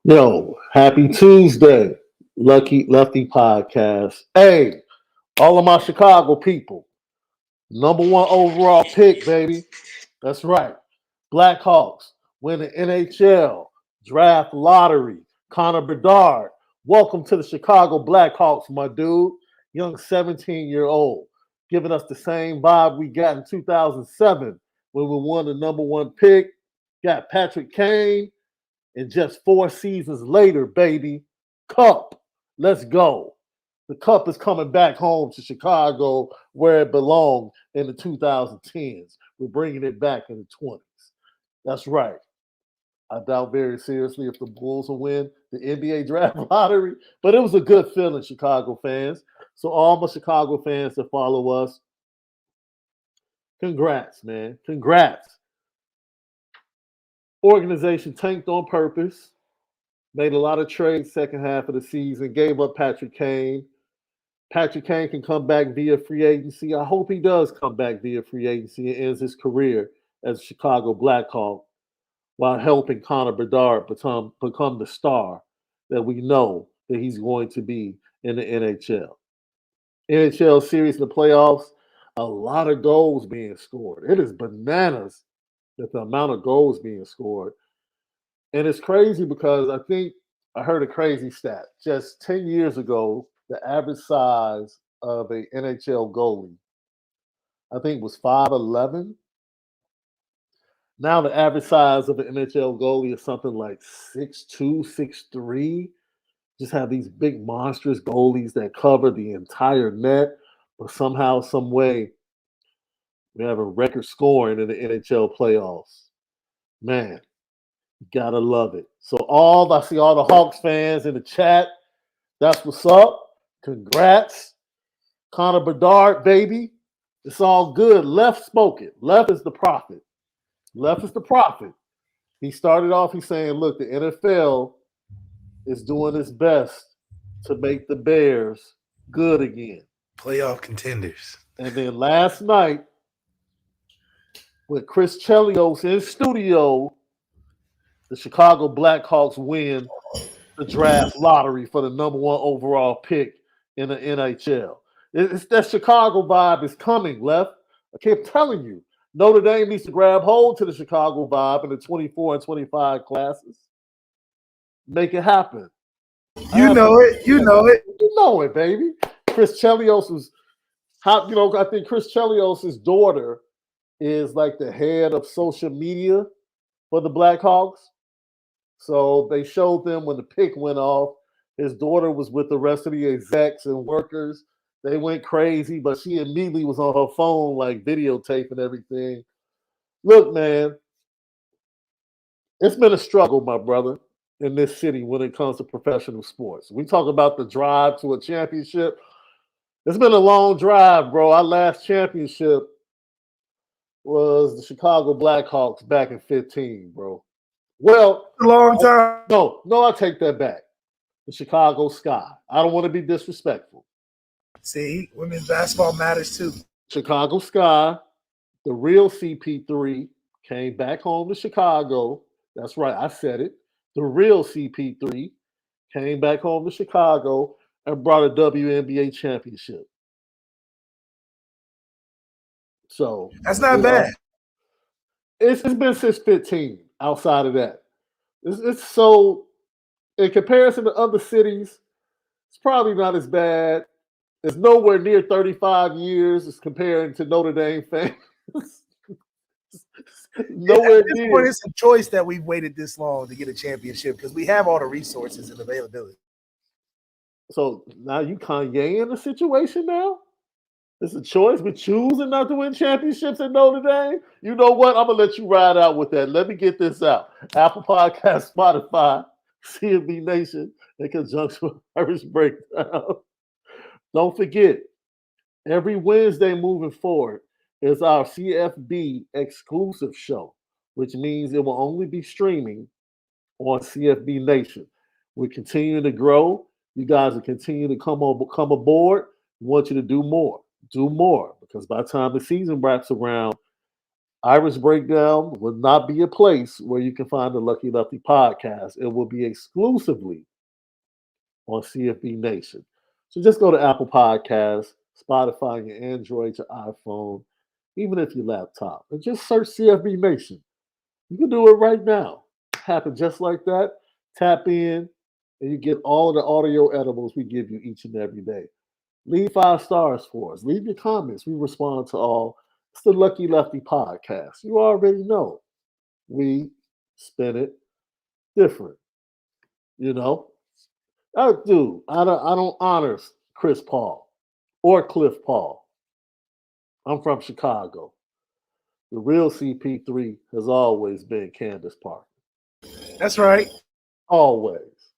Yo, happy Tuesday, Lefty podcast. Hey, all of my Chicago people, number one overall pick, baby. That's right. Blackhawks win the NHL draft lottery. Connor Bedard, welcome to the Chicago Blackhawks, my dude. Young 17-year-old, giving us the same vibe we got in 2007 when we won the number one pick. Got Patrick Kane. And just 4 seasons later, baby, Cup, let's go. The Cup is coming back home to Chicago where it belonged in the 2010s. We're bringing it back in the 20s. That's right. I doubt very seriously if the Bulls will win the NBA draft lottery, but it was a good feeling, Chicago fans. So all my Chicago fans that follow us, congrats, man. Congrats. Organization tanked on purpose, made a lot of trades second half of the season, gave up Patrick Kane. Patrick Kane can come back via free agency. I hope he does come back via free agency and ends his career as a Chicago Blackhawk while helping Connor Bedard become the star that we know that he's going to be in the NHL. NHL series in the playoffs, a lot of goals being scored. It is bananas that the amount of goals being scored. And it's crazy because I think I heard a crazy stat. Just 10 years ago, the average size of an NHL goalie, I think, was 5'11". Now the average size of an NHL goalie is something like 6'2", 6'3". Just have these big monstrous goalies that cover the entire net, but somehow, some way, we have a record scoring in the NHL playoffs. Man, gotta love it. So I see all the Hawks fans in the chat. That's what's up. Congrats. Connor Bedard, baby. It's all good. Left spoke it. Left is the prophet. Left is the prophet. He started off, he's saying, look, the NFL is doing its best to make the Bears good again. Playoff contenders. And then last night, with Chris Chelios in studio, the Chicago Blackhawks win the draft lottery for the number one overall pick in the NHL. It's that Chicago vibe is coming, Left. I keep telling you, Notre Dame needs to grab hold to the Chicago vibe in the 24 and 25 classes. Make it happen. You know it. You know it. You know it, baby. Chris Chelios was, I think Chris Chelios' daughter is like the head of social media for the Blackhawks. So they showed them when the pick went off. His daughter was with the rest of the execs and workers. They went crazy, but she immediately was on her phone, like videotaping everything. Look, man, it's been a struggle, my brother, in this city when it comes to professional sports. We talk about the drive to a championship. It's been a long drive, bro. Our last championship was the Chicago Blackhawks back in 15, bro. Well, a long time. No, I take that back. The Chicago Sky. I don't want to be disrespectful. See, women's basketball matters too. Chicago Sky, the real CP3, came back home to Chicago. That's right, I said it. The real CP3 came back home to Chicago and brought a WNBA championship. So that's not bad. It's been since 15. Outside of that, it's so, in comparison to other cities, it's probably not as bad. It's nowhere near 35 years as comparing to Notre Dame fans. Nowhere near. Point, it's a choice that we've waited this long to get a championship because we have all the resources and availability. So now you Kanye in the situation now? It's a choice. We're choosing not to win championships at Notre Dame. You know what? I'm going to let you ride out with that. Let me get this out. Apple Podcast, Spotify, CFB Nation, in conjunction with Irish Breakdown. Don't forget, every Wednesday moving forward is our CFB exclusive show, which means it will only be streaming on CFB Nation. We're continuing to grow. You guys are continuing to come aboard. We want you to do more. Do more, because by the time the season wraps around, Irish Breakdown will not be a place where you can find the Lucky Lefty podcast. It will be exclusively on CFB Nation. So just go to Apple Podcasts, Spotify, your Android, your iPhone, even if your laptop, and just search CFB Nation. You can do it right now. Happen just like that. Tap in, and you get all of the audio edibles we give you each and every day. Leave 5 stars for us. Leave your comments. We respond to all. It's the Lucky Lefty podcast. You already know. We spin it different. You know? I do. I don't honor Chris Paul or Cliff Paul. I'm from Chicago. The real CP3 has always been Candace Parker. That's right. Always.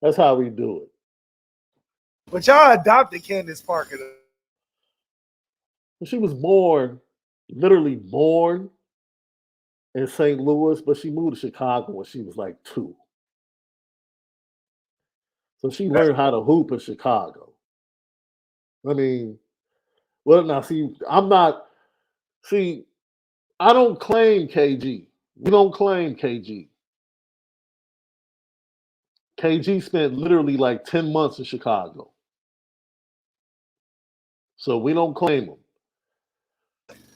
That's how we do it. But y'all adopted Candace Parker. She was literally born in St. Louis, but she moved to Chicago when she was like 2. So she learned how to hoop in Chicago. I mean, well, now I don't claim KG. We don't claim KG. KG spent literally like 10 months in Chicago. So we don't claim him.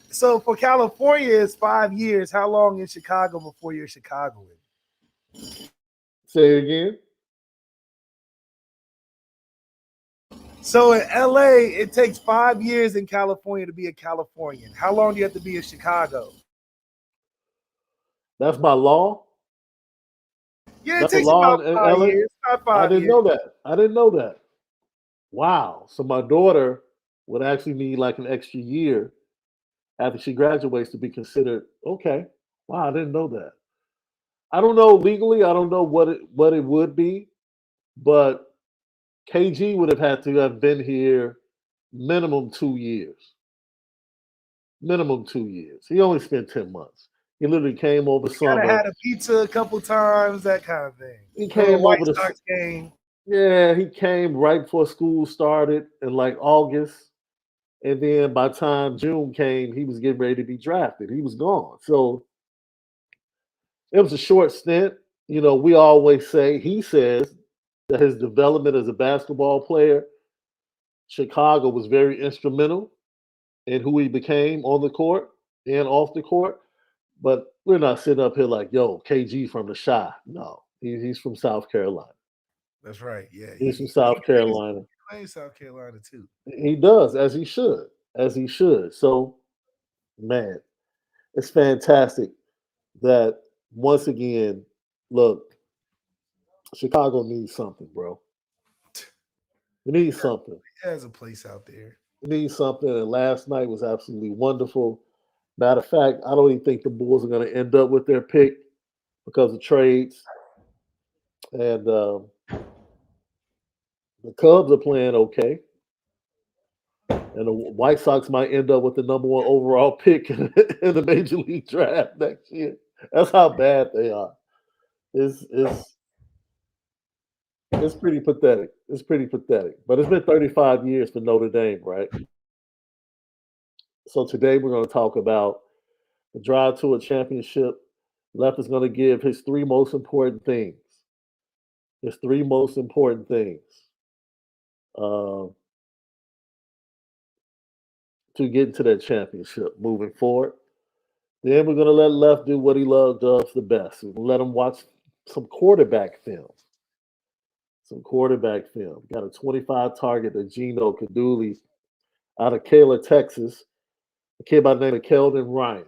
So for California, it's 5 years. How long in Chicago before you're Chicagoan? Say it again. So in LA, it takes 5 years in California to be a Californian. How long do you have to be in Chicago? That's by law? Yeah, it That's takes law about in 5 LA? years. About 5 I didn't years. know that. I didn't know that. Wow. So my daughter would actually need like an extra year after she graduates to be considered okay. Wow, I didn't know that. I don't know legally. I don't know what it would be, but KG would have had to have been here minimum 2 years. Minimum 2 years. He only spent 10 months. He literally came over Kind of summer. had a pizza a couple times, that kind of thing. He Go to came White over the Sox game. Yeah, he came right before school started in like August. And then by the time June came, he was getting ready to be drafted. He was gone. So it was a short stint. You know, we always say, he says that his development as a basketball player, Chicago was very instrumental in who he became on the court and off the court. But we're not sitting up here like, yo, KG from the Chi. No, he's from South Carolina. That's right. Yeah, He's from South Carolina. He plays South Carolina too. He does, as he should. As he should. So, man, it's fantastic that once again, look, Chicago needs something, bro. It needs something. It has a place out there. It needs something. And last night was absolutely wonderful. Matter of fact, I don't even think the Bulls are going to end up with their pick because of trades. And the Cubs are playing okay. And the White Sox might end up with the number 1 overall pick in the Major League Draft next year. That's how bad they are. It's pretty pathetic. It's pretty pathetic. But it's been 35 years for Notre Dame, right? So today we're going to talk about the drive to a championship. Left is going to give his 3 most important things. His 3 most important things to get into that championship moving forward. Then we're going to let Left do what he does the best. We're going to let him watch some quarterback film. Got a 25 target to Gino Caduli out of Kayla, Texas. A kid by the name of Kelden Ryan.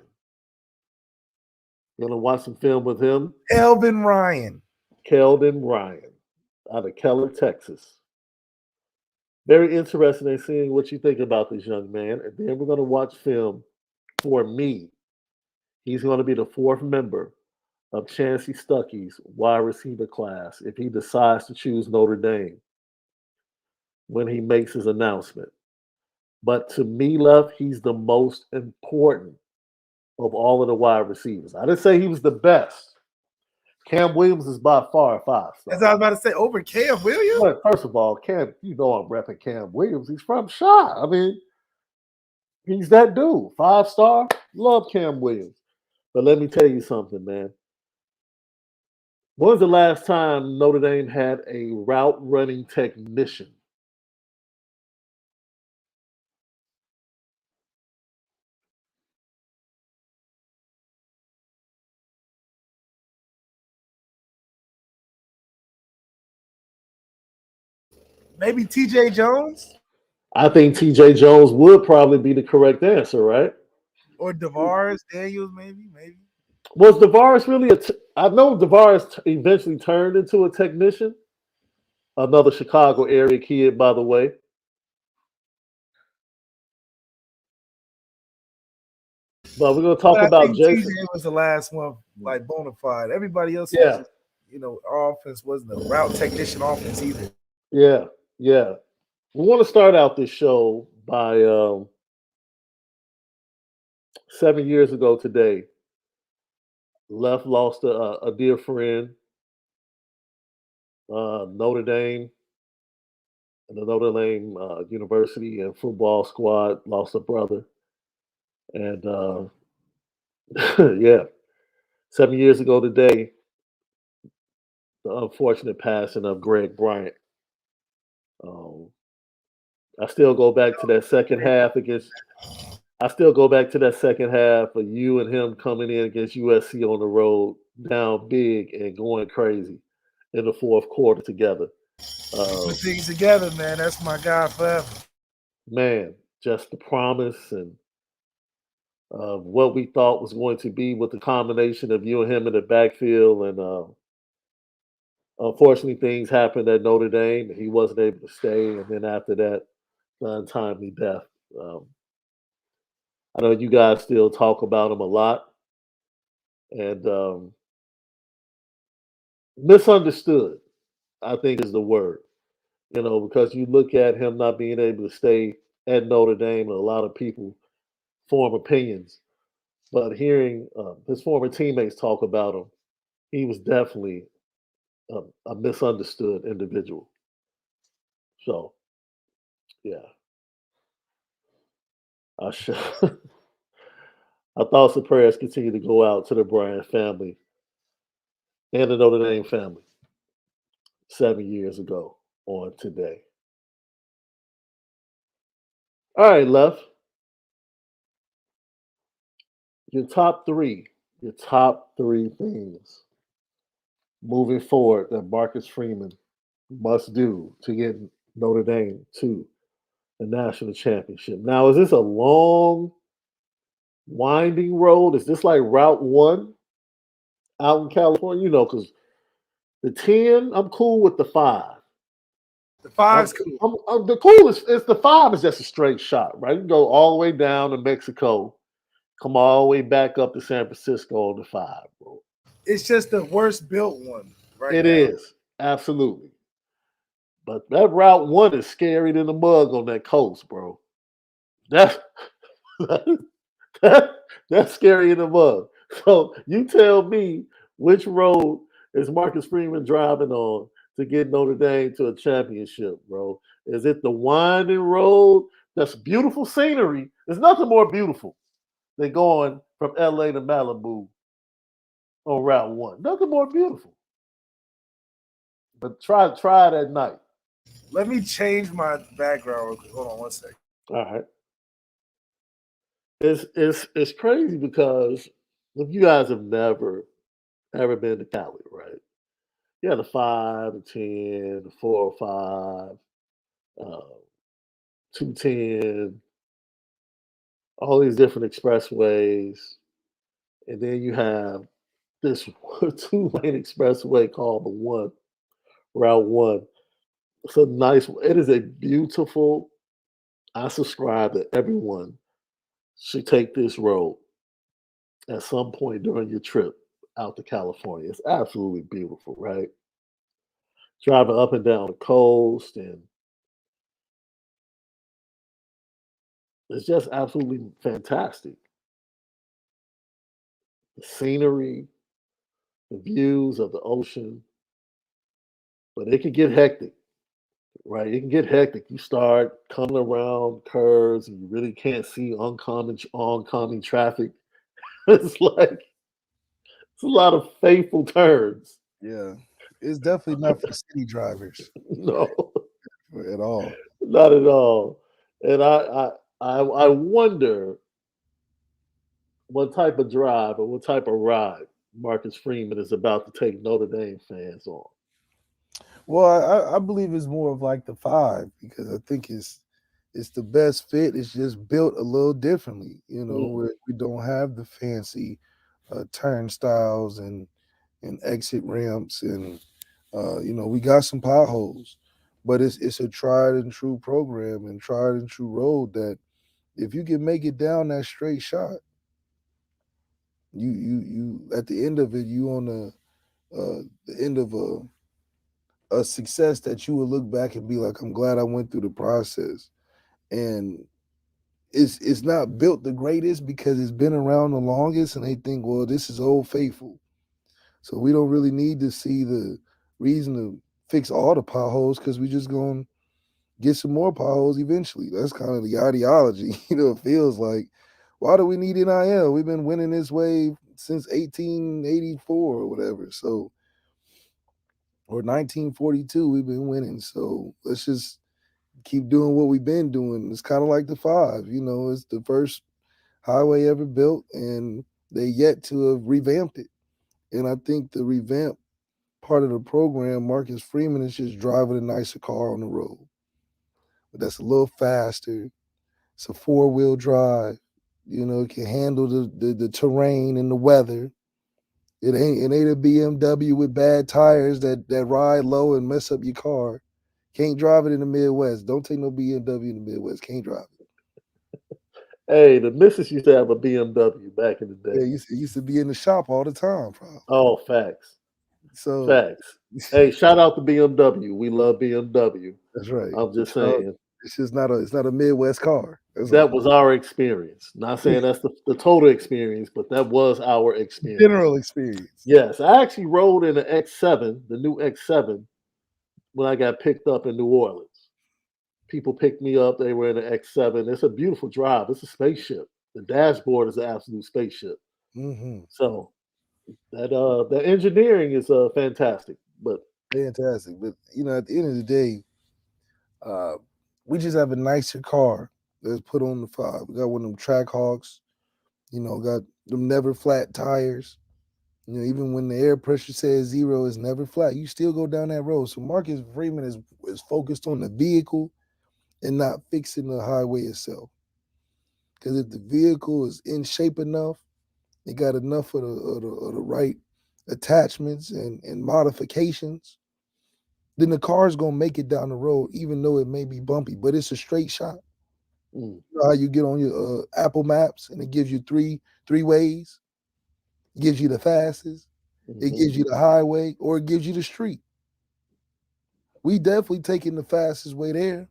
Going to watch some film with him. Kelden Ryan out of Keller, Texas. Very interested in seeing what you think about this young man. And then we're going to watch film for me. He's going to be the 4th member of Chancey Stuckey's wide receiver class if he decides to choose Notre Dame when he makes his announcement. But to me, Left, he's the most important of all of the wide receivers. I didn't say he was the best. Cam Williams is by far a 5-star. As I was about to say, over Cam Williams? But first of all, Cam, you know I'm repping Cam Williams. He's from Shaun. I mean, he's that dude. 5-star. Love Cam Williams. But let me tell you something, man. When was the last time Notre Dame had a route running technician? Maybe TJ Jones I think TJ Jones would probably be the correct answer, right? or DeVaris Daniels, maybe. Was DeVaris really I know DeVaris eventually turned into a technician, another Chicago area kid, by the way. But we're going to talk But I about think TJ Jason. was the last one, like bona fide. Everybody else was Yeah, just, our offense wasn't a route technician offense either. yeah, yeah. We want to start out this show by 7 years ago today. Left lost a dear friend, Notre Dame, and the Notre Dame University and football squad lost a brother. And yeah, 7 years ago today, the unfortunate passing of Greg Bryant. Um, I still go back to that second half against. I still go back to that second half of you and him coming in against USC on the road, down big and going crazy in the fourth quarter together. Put Um, things together, man. That's my guy forever. man, just the promise and what we thought was going to be with the combination of you and him in the backfield. And unfortunately, things happened at Notre Dame. He wasn't able to stay. And then after that, the untimely death. Um, I know you guys still talk about him a lot. And misunderstood, I think, is the word. Because you look at him not being able to stay at Notre Dame, and a lot of people form opinions. But hearing his former teammates talk about him, he was definitely a misunderstood individual. So, yeah, I should. Our thoughts and prayers continue to go out to the Bryant family and the Notre Dame family 7 years ago on today. All right, Left. Your top three things moving forward that Marcus Freeman must do to get Notre Dame to the national championship. Now, is this a long, winding road? Is this like Route 1 out in California? Because the 10, I'm cool with the 5. The five's cool. The coolest is the 5 is just a straight shot, right? You can go all the way down to Mexico, come all the way back up to San Francisco on the 5, bro. It's just the worst built one right It now. is, absolutely. But that Route 1 is scary than the mug on that coast, bro. That's that, that's scary in the mug. So you tell me which road is Marcus Freeman driving on to get Notre Dame to a championship, bro? Is it the winding road? That's beautiful scenery. There's nothing more beautiful than going from LA to Malibu on Route 1. Nothing more beautiful. But try it at night. Let me change my background real quick. Hold on one second. All right. It's crazy because if you guys have never ever been to Cali, right? Yeah, the 5, the 10, the 405, 210, all these different expressways. And then you have this 2-lane expressway called the one, Route 1. It's a nice, it is a beautiful, I subscribe that everyone should take this road at some point during your trip out to California. It's absolutely beautiful, right? Driving up and down the coast, and it's just absolutely fantastic. The scenery, the views of the ocean, but it can get hectic, right? It can get hectic. You start coming around curves and you really can't see oncoming traffic. It's like It's a lot of faithful turns. Yeah, it's definitely not for city drivers No, at all. not at all. And I wonder what type of drive or what type of ride Marcus Freeman is about to take Notre Dame fans on. Well, I believe it's more of like the five because I think it's the best fit. It's just built a little differently. Mm, We don't have the fancy turnstiles and exit ramps, and we got some potholes, but it's a tried and true program and tried and true road that if you can make it down that straight shot, you at the end of it, you on the end of a success that you would look back and be like, I'm glad I went through the process. And it's not built the greatest because it's been around the longest, and they think, well, this is old faithful. So we don't really need to see the reason to fix all the potholes because we just gonna get some more potholes eventually. That's kind of the ideology. It feels like, why do we need NIL? We've been winning this way since 1884 or whatever. So, or 1942, we've been winning. So let's just keep doing what we've been doing. It's kind of like the five. It's the first highway ever built, and they yet to have revamped it. And I think the revamp part of the program, Marcus Freeman is just driving a nicer car on the road. But that's a little faster. It's a four-wheel drive. It can handle the terrain and the weather. It ain't a BMW with bad tires that ride low and mess up your car. Can't drive it in the Midwest. Don't take no BMW in the Midwest. Can't drive it. Hey, the missus used to have a BMW back in the Yeah, day. it used to be in the shop all the time, probably. Oh, facts. So Facts. Hey, shout out to BMW. We love BMW. that's right. I'm just So saying it's not a Midwest car. That's that all. was our experience. Not saying that's the total experience, but that was our experience. General experience. Yes, I actually rode in the X7, the new X7, when I got picked up in New Orleans. People picked me up. They were in the X7. It's a beautiful drive. It's a spaceship. The dashboard is an absolute spaceship. Hmm. So that engineering is fantastic. But Fantastic. But at the end of the day, uh, we just have a nicer car that's put on the five. We got one of them track hawks, got them never flat tires. Even when the air pressure says zero, it's never flat. You still go down that road. So Marcus Freeman is focused on the vehicle and not fixing the highway itself. Because if the vehicle is in shape enough, it got enough of the right attachments and modifications, then the car's gonna make it down the road, even though it may be bumpy. But it's a straight shot. mm, You know how you get on your Apple Maps and it gives you three ways. It gives you the fastest, it mhm. gives you the highway, or it gives you the street. We definitely taking the fastest way there,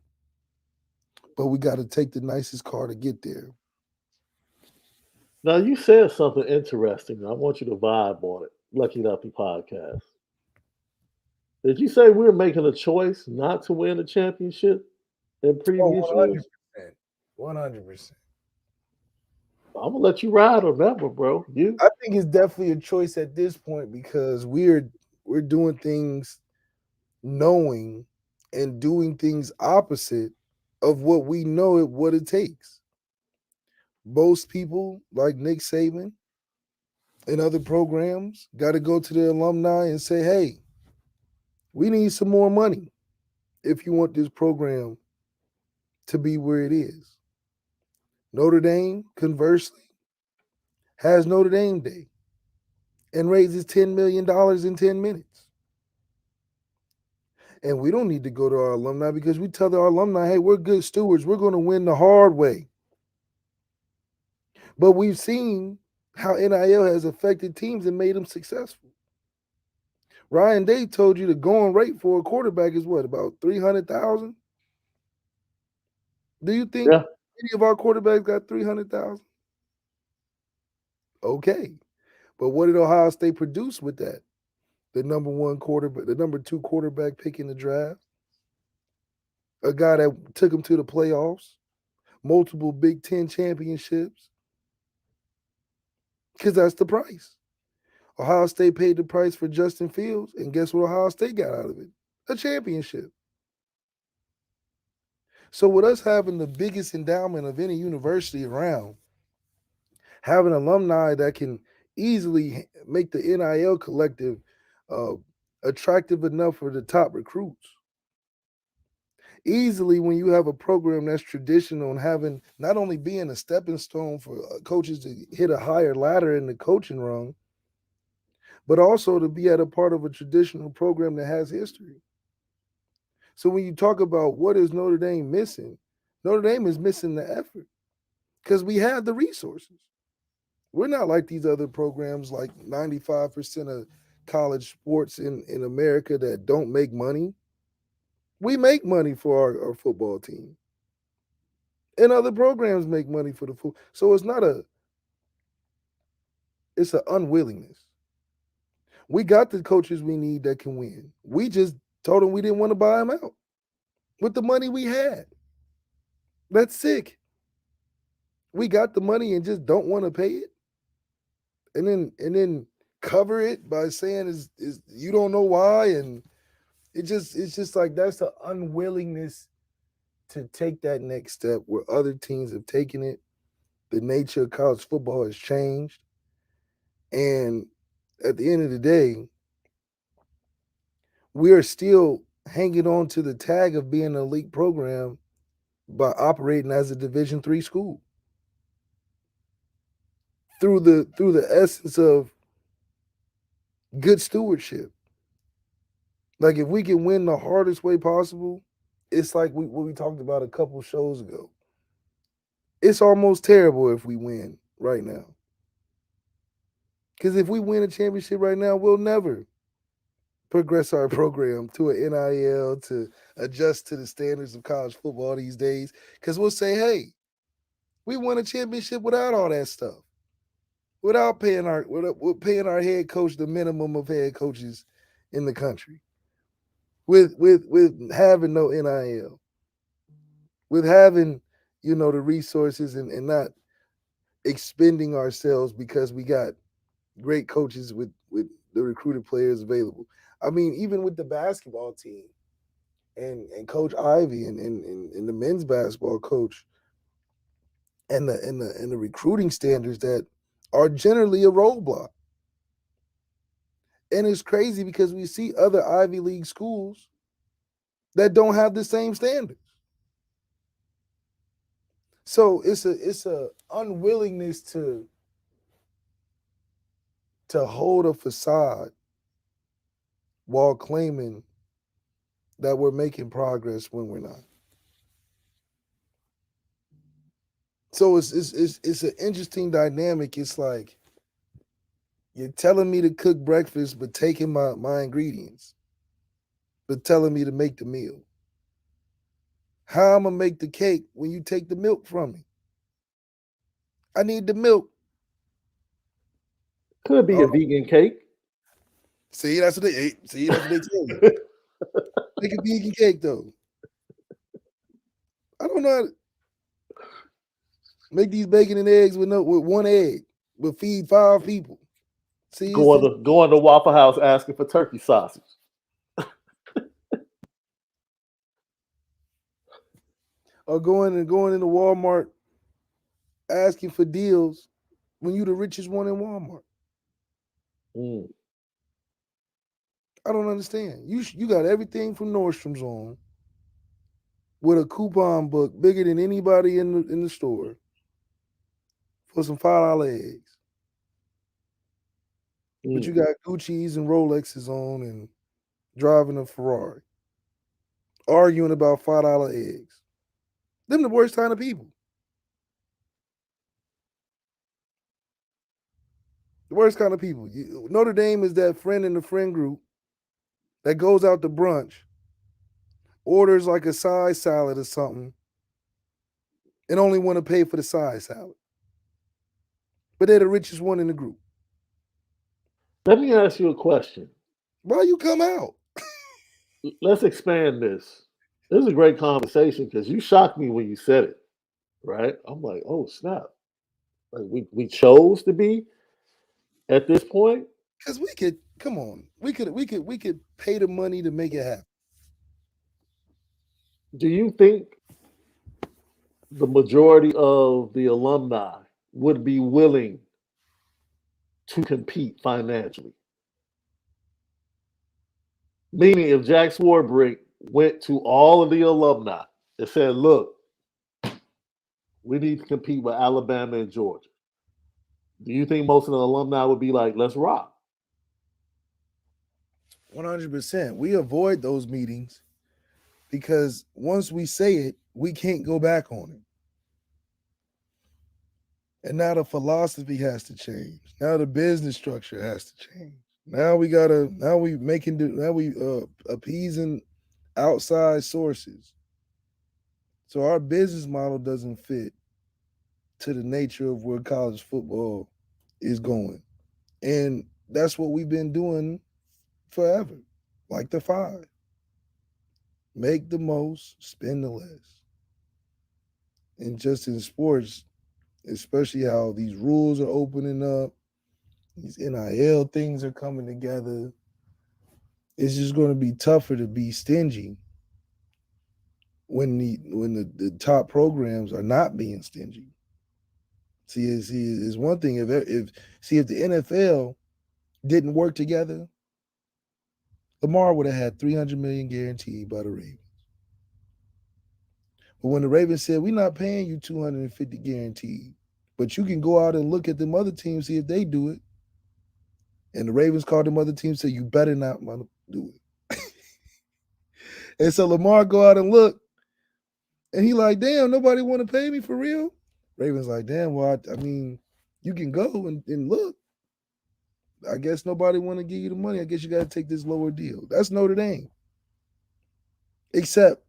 but we got to take the nicest car to get there. Now you said something interesting. I want you to vibe on it. Lucky Lucky podcast. Did you say we're making a choice not to win a championship in Oh, previous years? 100%. 100%. I'm gonna let you ride on that one, bro. You I think it's definitely a choice at this point because we're doing things knowing and doing things opposite of what we know what it takes. Most people like Nick Saban and other programs got to go to the alumni and say, "Hey, we need some more money if you want this program to be where it is." Notre Dame, conversely, has Notre Dame Day and raises $10 million in 10 minutes. And we don't need to go to our alumni because we tell our alumni, hey, we're good stewards. We're going to win the hard way. But we've seen how NIL has affected teams and made them successful. Ryan Day told you the going rate for a quarterback is what, about 300,000? Do you think yeah. any of our quarterbacks got 300,000? Okay. But what did Ohio State produce with that? The number one quarterback, the number two quarterback pick in the draft, a guy that took them to the playoffs, multiple Big Ten championships, because that's the price. Ohio State paid the price for Justin Fields, and guess what Ohio State got out of it? A championship. So with us having the biggest endowment of any university around, having alumni that can easily make the NIL collective uh, attractive enough for the top recruits. Easily, when you have a program that's traditional and having not only being a stepping stone for coaches to hit a higher ladder in the coaching rung, but also to be at a part of a traditional program that has history. So when you talk about what is Notre Dame missing, Notre Dame is missing the effort because we have the resources. We're not like these other programs, like 95% of college sports in America that don't make money. We make money for our football team. And other programs make money for the football. So it's an unwillingness. We got the coaches we need that can win. We just told them we didn't want to buy them out with the money we had. That's sick. We got the money and just don't want to pay it. And then cover it by saying is you don't know why, and it's just like that's the unwillingness to take that next step where other teams have taken it. The nature of college football has changed. And at the end of the day, we are still hanging on to the tag of being an elite program by operating as a Division III school. Through the essence of good stewardship. Like if we can win the hardest way possible, it's like what we talked about a couple shows ago. It's almost terrible if we win right now. Because if we win a championship right now, we'll never progress our program to an NIL to adjust to the standards of college football these days. Because we'll say, hey, we won a championship without all that stuff, without paying our head coach the minimum of head coaches in the country, with having no NIL, with having the resources and not expending ourselves because we got great coaches with the recruited players available. I mean, even with the basketball team and Coach Ivy and the men's basketball coach and the recruiting standards that are generally a roadblock. And it's crazy because we see other Ivy League schools that don't have the same standards. So it's a unwillingness to hold a facade while claiming that we're making progress when we're not. So it's an interesting dynamic. It's like you're telling me to cook breakfast, but taking my ingredients, but telling me to make the meal. How I'm gonna make the cake when you take the milk from me? I need the milk. Could be a Oh, vegan cake. that's what they tell you. Make a vegan cake though. I don't know how to make these bacon and eggs with one egg, but feed 5 people. See, Going to Waffle House asking for turkey sausage. or going into Walmart asking for deals when you the richest one in Walmart. Mm. I don't understand. You got everything from Nordstrom's on with a coupon book bigger than anybody in the store for some $5 eggs. But you Mm. got Gucci's and Rolexes on and driving a Ferrari, arguing about $5 eggs. Them the worst kind of people. The worst kind of people. Notre Dame is that friend in the friend group that goes out to brunch, orders like a side salad or something, and only want to pay for the side salad. But they're the richest one in the group. Let me ask you a question. Why you come out? Let's expand this. This is a great conversation because you shocked me when you said it, right? I'm like, oh snap. Like we chose to be at this point. Because we could come on, we could pay the money to make it happen. Do you think the majority of the alumni would be willing to compete financially? Meaning, if Jack Swarbrick went to all of the alumni and said, look, we need to compete with Alabama and Georgia, do you think most of the alumni would be like, let's rock? 100%. We avoid those meetings because once we say it, we can't go back on it. And now the philosophy has to change. Now the business structure has to change. Now we gotta. Now we making. Now we appeasing outside sources. So our business model doesn't fit to the nature of where college football is going, and that's what we've been doing forever. Like the five, make the most, spend the less, and just in sports, especially how these rules are opening up, these NIL things are coming together. It's just going to be tougher to be stingy when the top programs are not being stingy. It's one thing if the NFL didn't work together, Lamar would have had 300 million guaranteed by the Ravens. But when the Ravens said we're not paying you 250 guaranteed, but you can go out and look at them other teams, see if they do it. And the Ravens called them other teams, said you better not do it. And so Lamar go out and look, and he like, damn, nobody want to pay me for real. Ravens like, damn, well, I mean, you can go and look. I guess nobody want to give you the money. I guess you got to take this lower deal. That's Notre Dame. Except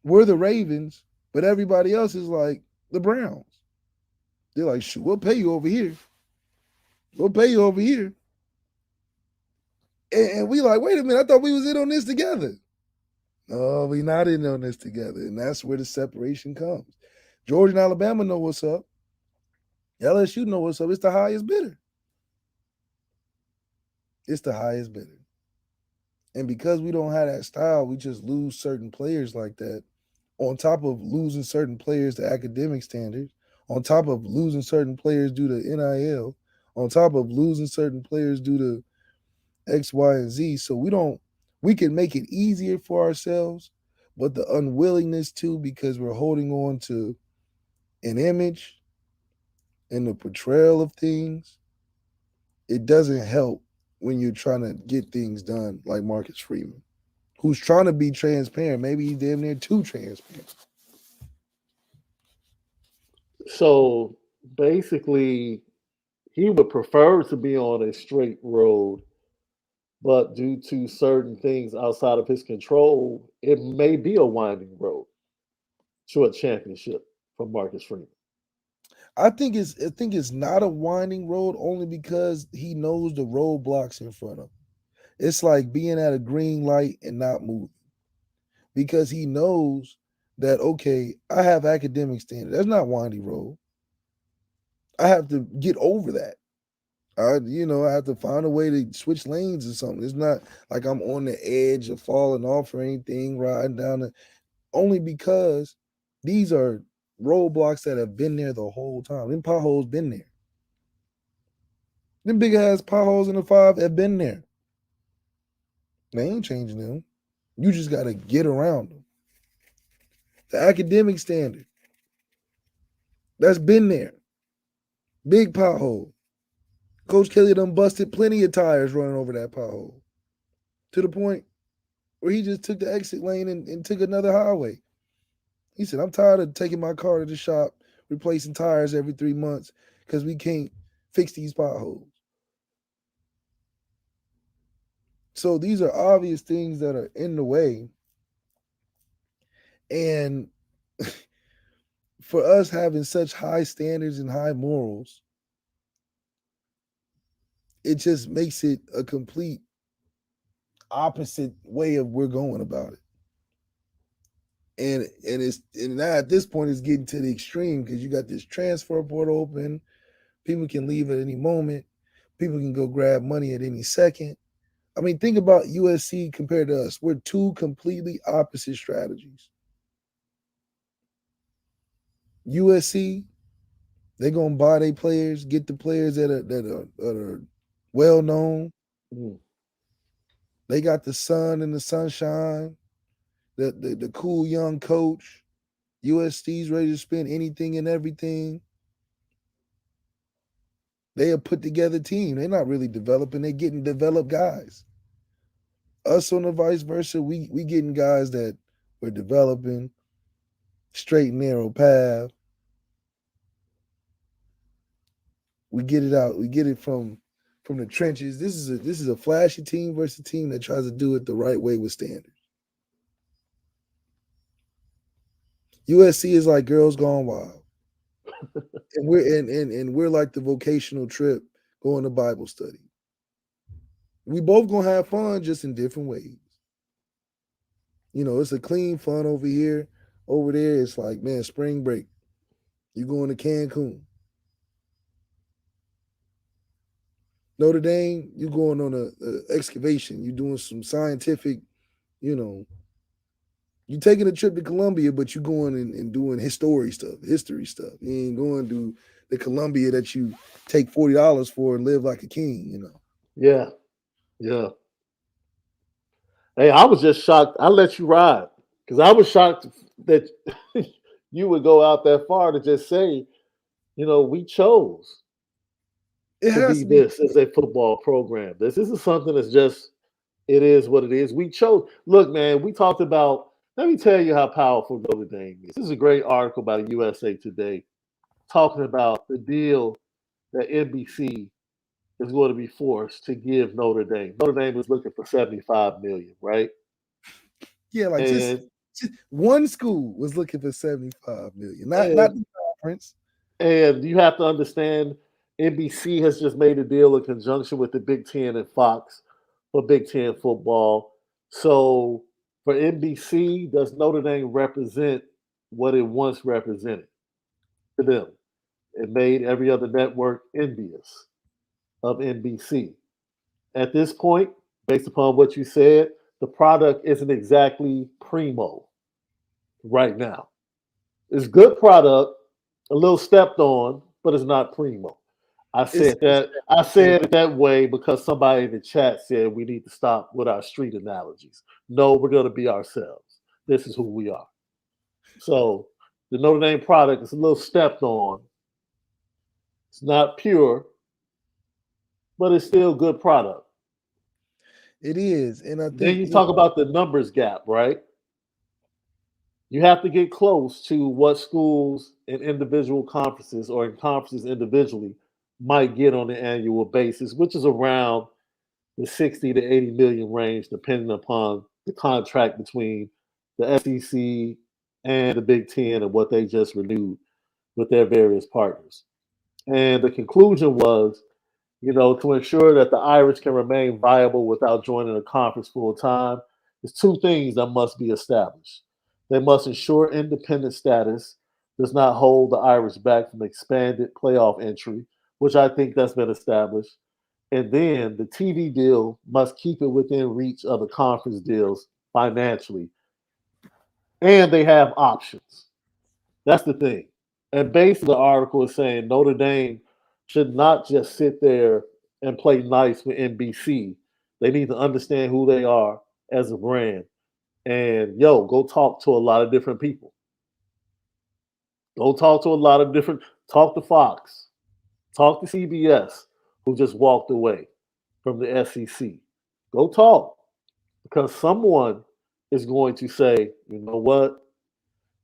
we're the Ravens, but everybody else is like the Browns. They're like, shoot, we'll pay you over here. We'll pay you over here. And we like, wait a minute, I thought we was in on this together. No, we not in on this together. And that's where the separation comes. Georgia and Alabama know what's up. LSU know what's up. It's the highest bidder. It's the highest bidder. And because we don't have that style, we just lose certain players like that. On top of losing certain players to academic standards, on top of losing certain players due to NIL, on top of losing certain players due to X, Y, and Z. So we can make it easier for ourselves, but the unwillingness to, because we're holding on to an image and the portrayal of things, it doesn't help when you're trying to get things done like Marcus Freeman, who's trying to be transparent. Maybe he's damn near too transparent. So basically, he would prefer to be on a straight road, but due to certain things outside of his control, it may be a winding road to a championship for Marcus Freeman. I think it's not a winding road only because he knows the roadblocks in front of him. It's like being at a green light and not moving because he knows that, okay, I have academic standards. That's not winding road. I have to get over that. I have to find a way to switch lanes or something. It's not like I'm on the edge of falling off or anything, riding down only because these are roadblocks that have been there the whole time. Them potholes been there. Them big ass potholes in the five have been there. They ain't changing them. You just got to get around them. The academic standard, that's been there. Big pothole. Coach Kelly done busted plenty of tires running over that pothole to the point where he just took the exit lane and took another highway. He said, I'm tired of taking my car to the shop, replacing tires every 3 months because we can't fix these potholes. So these are obvious things that are in the way. And for us having such high standards and high morals, it just makes it a complete opposite way of we're going about it. And now at this point it's getting to the extreme because you got this transfer portal open. People can leave at any moment. People can go grab money at any second. I mean, think about USC compared to us. We're two completely opposite strategies. USC, they're gonna buy their players, get the players that are well known. Mm. They got the sun and the sunshine, the cool young coach. USC's ready to spend anything and everything. They a put together team. They're not really developing. They're getting developed guys. Us on the vice versa, we getting guys that we're developing, straight and narrow path. We get it out. We get it from the trenches. This is a flashy team versus a team that tries to do it the right way with standards. USC is like Girls Gone Wild, and we're like the vocational trip going to Bible study. We both gonna have fun, just in different ways. You know, it's a clean fun over here. Over there, it's like, man, spring break. You going to Cancun. Notre Dame, you going on a excavation. You doing some scientific, you know. You taking a trip to Columbia, but you going and doing history stuff. You ain't going to the Columbia that you take $40 for and live like a king, you know. Yeah. Yeah. Hey, I was just shocked. I let you ride because I was shocked that you would go out that far to just say, we chose It to has be to be. this as a football program. This isn't something that's just, it is what it is. We chose. Look, man, we talked about, let me tell you how powerful Notre Dame is. This is a great article by USA Today talking about the deal that NBC is going to be forced to give Notre Dame. Notre Dame is looking for 75 million, right? Yeah, like just And one school was looking for 75 million, not and the conference. and you have to understand NBC has just made a deal in conjunction with the Big Ten and Fox for Big Ten football. So for NBC, does Notre Dame represent what it once represented to them? It made every other network envious of NBC. At this point, based upon what you said, the product isn't exactly primo right now. It's good product, a little stepped on, but it's not primo. I It's said that. I said it that way because somebody in the chat said we need to stop with our street analogies. No, we're going to be ourselves. This is who we are. So the Notre Dame product is a little stepped on. It's not pure, but it's still good product. it is, and I Then think you talk about the numbers gap, right? You have to get close to what schools in individual conferences or in conferences individually might get on an annual basis, which is around the 60 to 80 million range, depending upon the contract between the SEC and the Big Ten and what they just renewed with their various partners. And the conclusion was, to ensure that the Irish can remain viable without joining a conference full time, there's two things that must be established. They must ensure independent status does not hold the Irish back from expanded playoff entry, which I think that's been established. And then the TV deal must keep it within reach of the conference deals financially. And they have options. That's the thing. And basically, the article is saying Notre Dame should not just sit there and play nice with NBC. They need to understand who they are as a brand. And go talk to a lot of different people. Go talk to a lot of different, talk to Fox, talk to CBS, who just walked away from the SEC. Go talk because someone is going to say, you know what?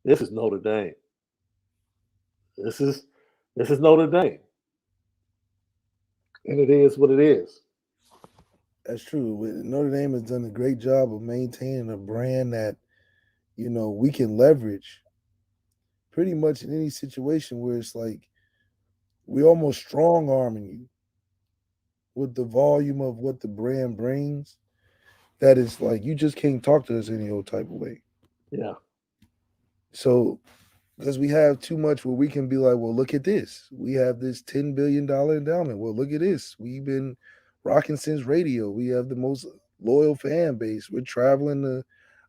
This is Notre Dame. This is this is Notre Dame. And it is what it is. that's true. Notre Dame has done a great job of maintaining a brand that we can leverage pretty much in any situation where it's like we almost strong arming you with the volume of what the brand brings. That is like you just can't talk to us any old type of way. Yeah. So because we have too much where we can be like, well, look at this. We have this $10 billion endowment. Well, look at this. We've been rocking since radio. We have the most loyal fan base. We're traveling to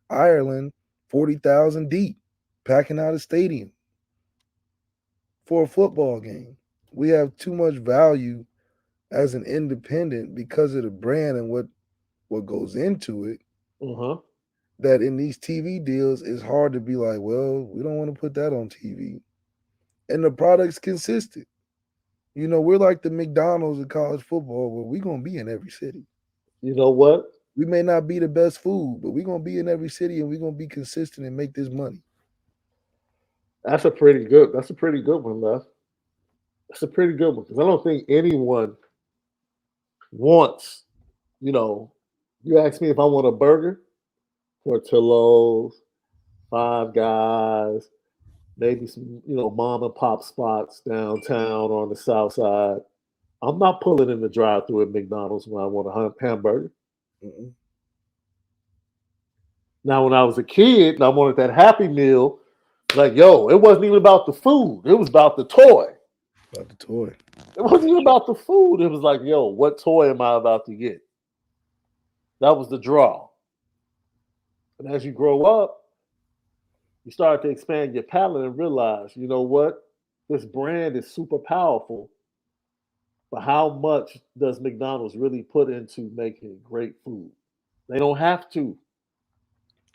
Ireland 40,000 deep, packing out a stadium for a football game. We have too much value as an independent because of the brand and what goes into it, Uh-huh. that in these TV deals it's hard to be like, well, we don't want to put that on TV. And the product's consistent. We're like the McDonald's of college football where we're gonna be in every city. You know what? We may not be the best food, but we're gonna be in every city and we're gonna be consistent and make this money. That's a pretty good one, Left. That's a pretty good one because I don't think anyone wants, you know, you ask me if I want a burger, Portillo's, Five Guys, maybe some, mom and pop spots downtown or on the south side. I'm not pulling in the drive through at McDonald's when I want a hamburger. Mm-mm. Now, when I was a kid and I wanted that Happy Meal, like, yo, it wasn't even about the food. It was about the toy. About the toy. It wasn't even about the food. It was like, yo, what toy am I about to get? That was the draw. And as you grow up, you start to expand your palate and realize, you know what? This brand is super powerful. But how much does McDonald's really put into making great food? They don't have to.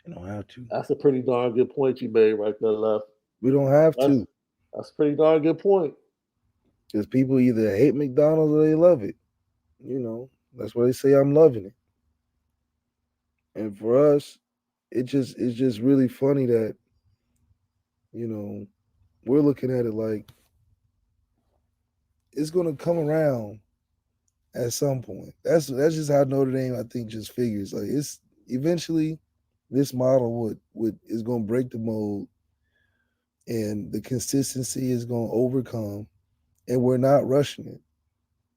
You don't have to. That's a pretty darn good point you made right there, Left. We don't have That's to. that's a pretty darn good point. Because people either hate McDonald's or they love it. That's why they say I'm loving it. And for us, it's just really funny that, you know, we're looking at it like it's gonna come around at some point. That's just how Notre Dame, I think, just figures. Like it's eventually this model would is gonna break the mold and the consistency is gonna overcome, and we're not rushing it.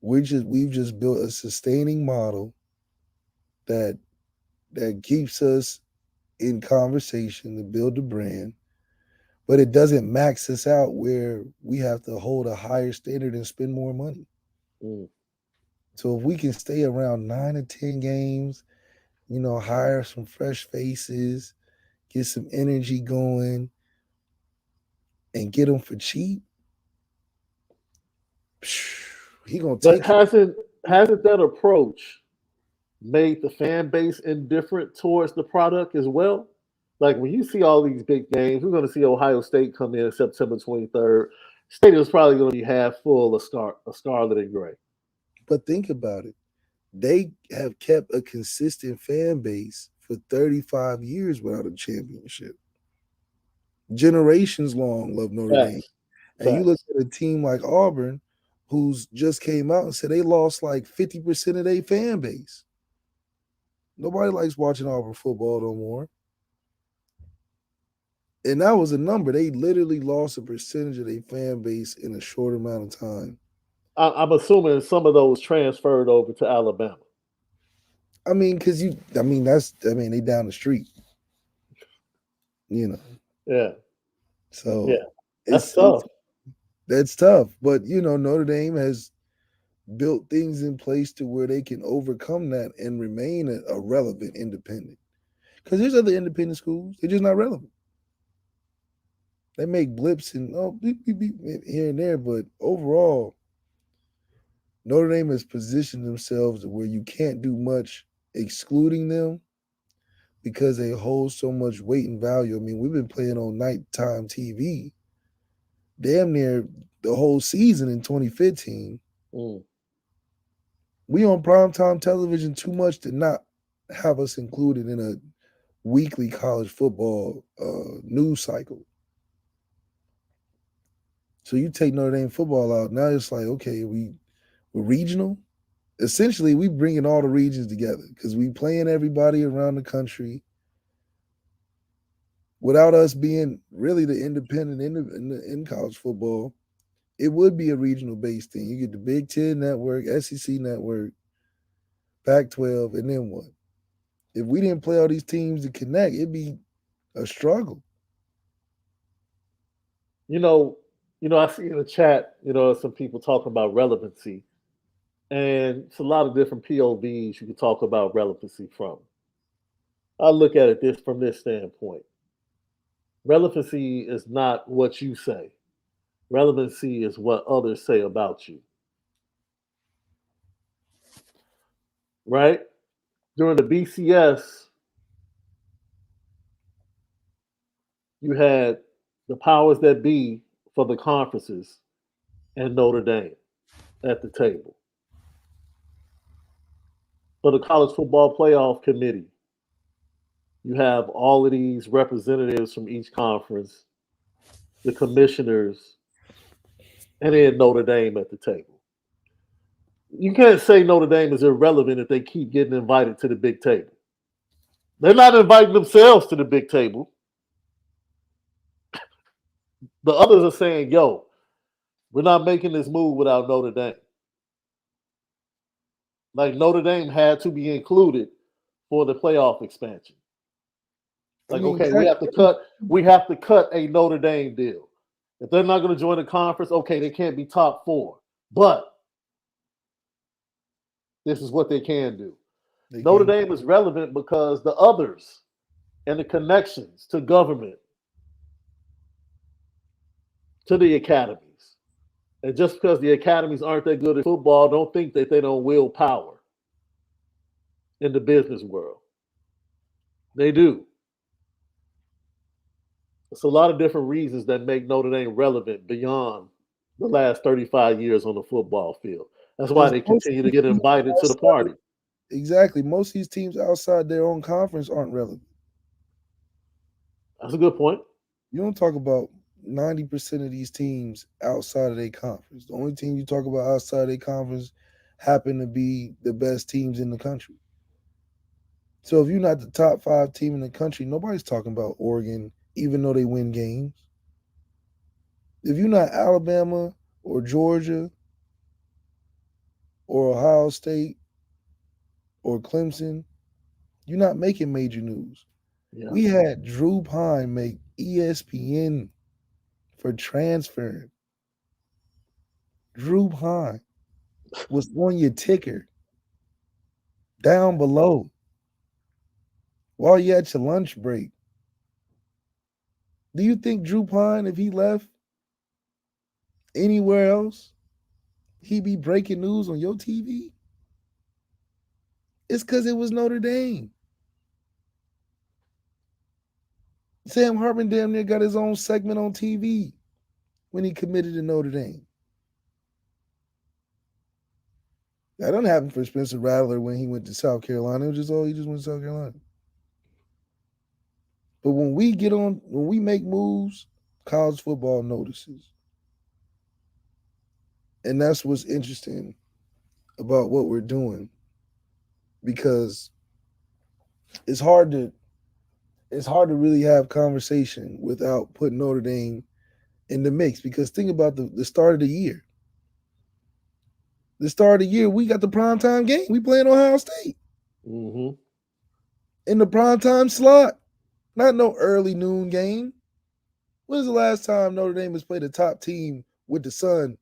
We've just built a sustaining model that keeps us in conversation to build the brand, but it doesn't max us out where we have to hold a higher standard and spend more money. Mm. So if we can stay around 9 or 10 games, hire some fresh faces, get some energy going, and get them for cheap, he gonna But take it. hasn't that approach made the fan base indifferent towards the product as well? Like when you see all these big games, we're going to see Ohio State come in September 23rd. Stadium's probably going to be half full of scarlet and gray. But think about it. They have kept a consistent fan base for 35 years without a championship. Generations long love Notre Dame. Facts, And you look facts. at a team like Auburn, who's just came out and said they lost like 50% of their fan base. Nobody likes watching Auburn football no more. And that was a number. They literally lost a percentage of their fan base in a short amount of time. I'm assuming some of those transferred over to Alabama. I mean, they down the street, you know. Yeah, So yeah, that's it's tough. that's tough. But Notre Dame has built things in place to where they can overcome that and remain a relevant independent. Because there's other independent schools, they're just not relevant. They make blips and beep, beep, beep, here and there, but overall, Notre Dame has positioned themselves where you can't do much excluding them because they hold so much weight and value. I mean, we've been playing on nighttime TV damn near the whole season in 2015. Mm. We on primetime television too much to not have us included in a weekly college football news cycle. So you take Notre Dame football out, now it's like, okay, we're regional. Essentially, we bringing all the regions together because we playing everybody around the country without us being really the independent in college football. It would be a regional based thing. You get the Big Ten network, SEC network, Pac-12, and then what? If we didn't play all these teams to connect, it'd be a struggle. You know, I see in the chat, some people talking about relevancy, and it's a lot of different POVs you can talk about relevancy from. I look at it this from this standpoint. Relevancy is not what you say. Relevancy is what others say about you, right? During the BCS, you had the powers that be for the conferences and Notre Dame at the table. For the college football playoff committee, you have all of these representatives from each conference, the commissioners, and then Notre Dame at the table. You can't say Notre Dame is irrelevant if they keep getting invited to the big table. They're not inviting themselves to the big table. The others are saying, yo, we're not making this move without Notre Dame. Like Notre Dame had to be included for the playoff expansion. Like, okay, we have to cut a Notre Dame deal. If they're not going to join the conference, okay, they can't be top four. But this is what they can do. Notre Dame is relevant because the others and the connections to government, to the academies. And just because the academies aren't that good at football, don't think that they don't wield power in the business world. They do. It's a lot of different reasons that make Notre Dame relevant beyond the last 35 years on the football field. That's why they continue to get invited to the party. Exactly. Most of these teams outside their own conference aren't relevant. That's a good point. You don't talk about 90% of these teams outside of their conference. The only team you talk about outside of their conference happen to be the best teams in the country. So if you're not the top 5 team in the country, nobody's talking about Oregon, even though they win games. If you're not Alabama or Georgia or Ohio State or Clemson, you're not making major news. Yeah. We had Drew Pine make ESPN for transferring. Drew Pine was on your ticker down below while you had your lunch break. Do you think Drew Pine, if he left anywhere else, he'd be breaking news on your TV? It's because it was Notre Dame. Sam Hartman damn near got his own segment on TV when he committed to Notre Dame. That didn't happen for Spencer Rattler when he went to South Carolina. It was just, he just went to South Carolina. But when we make moves, college football notices. And that's what's interesting about what we're doing. Because it's hard to really have conversation without putting Notre Dame in the mix. Because think about the start of the year. The start of the year, we got the primetime game. We playing Ohio State. Mm-hmm. In the primetime slot. Not no early noon game. When's the last time Notre Dame has played a top team with the sun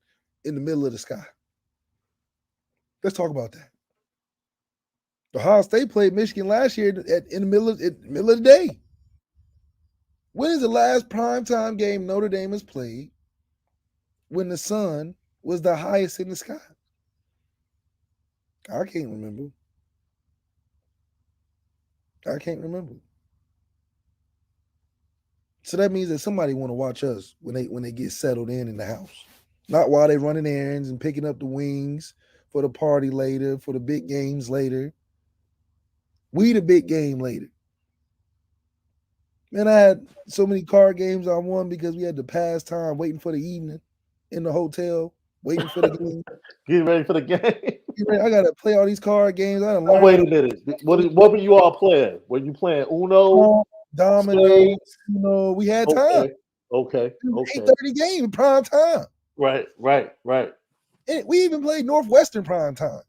in the middle of the sky? Let's talk about that. Ohio State played Michigan last year in the middle of the day. When is the last primetime game Notre Dame has played when the sun was the highest in the sky? I can't remember. So that means that somebody want to watch us when they get settled in the house. Not while they running errands and picking up the wings for the party later, for the big games later. We the big game later. Man, I had so many card games I won because we had to pass time waiting for the evening in the hotel, waiting for the game. Getting ready for the game. I got to play all these card games. Wait a minute. What were you all playing? Were you playing Uno? Domino, we had time. Okay. 8:30 game, prime time. Right. And we even played Northwestern prime time.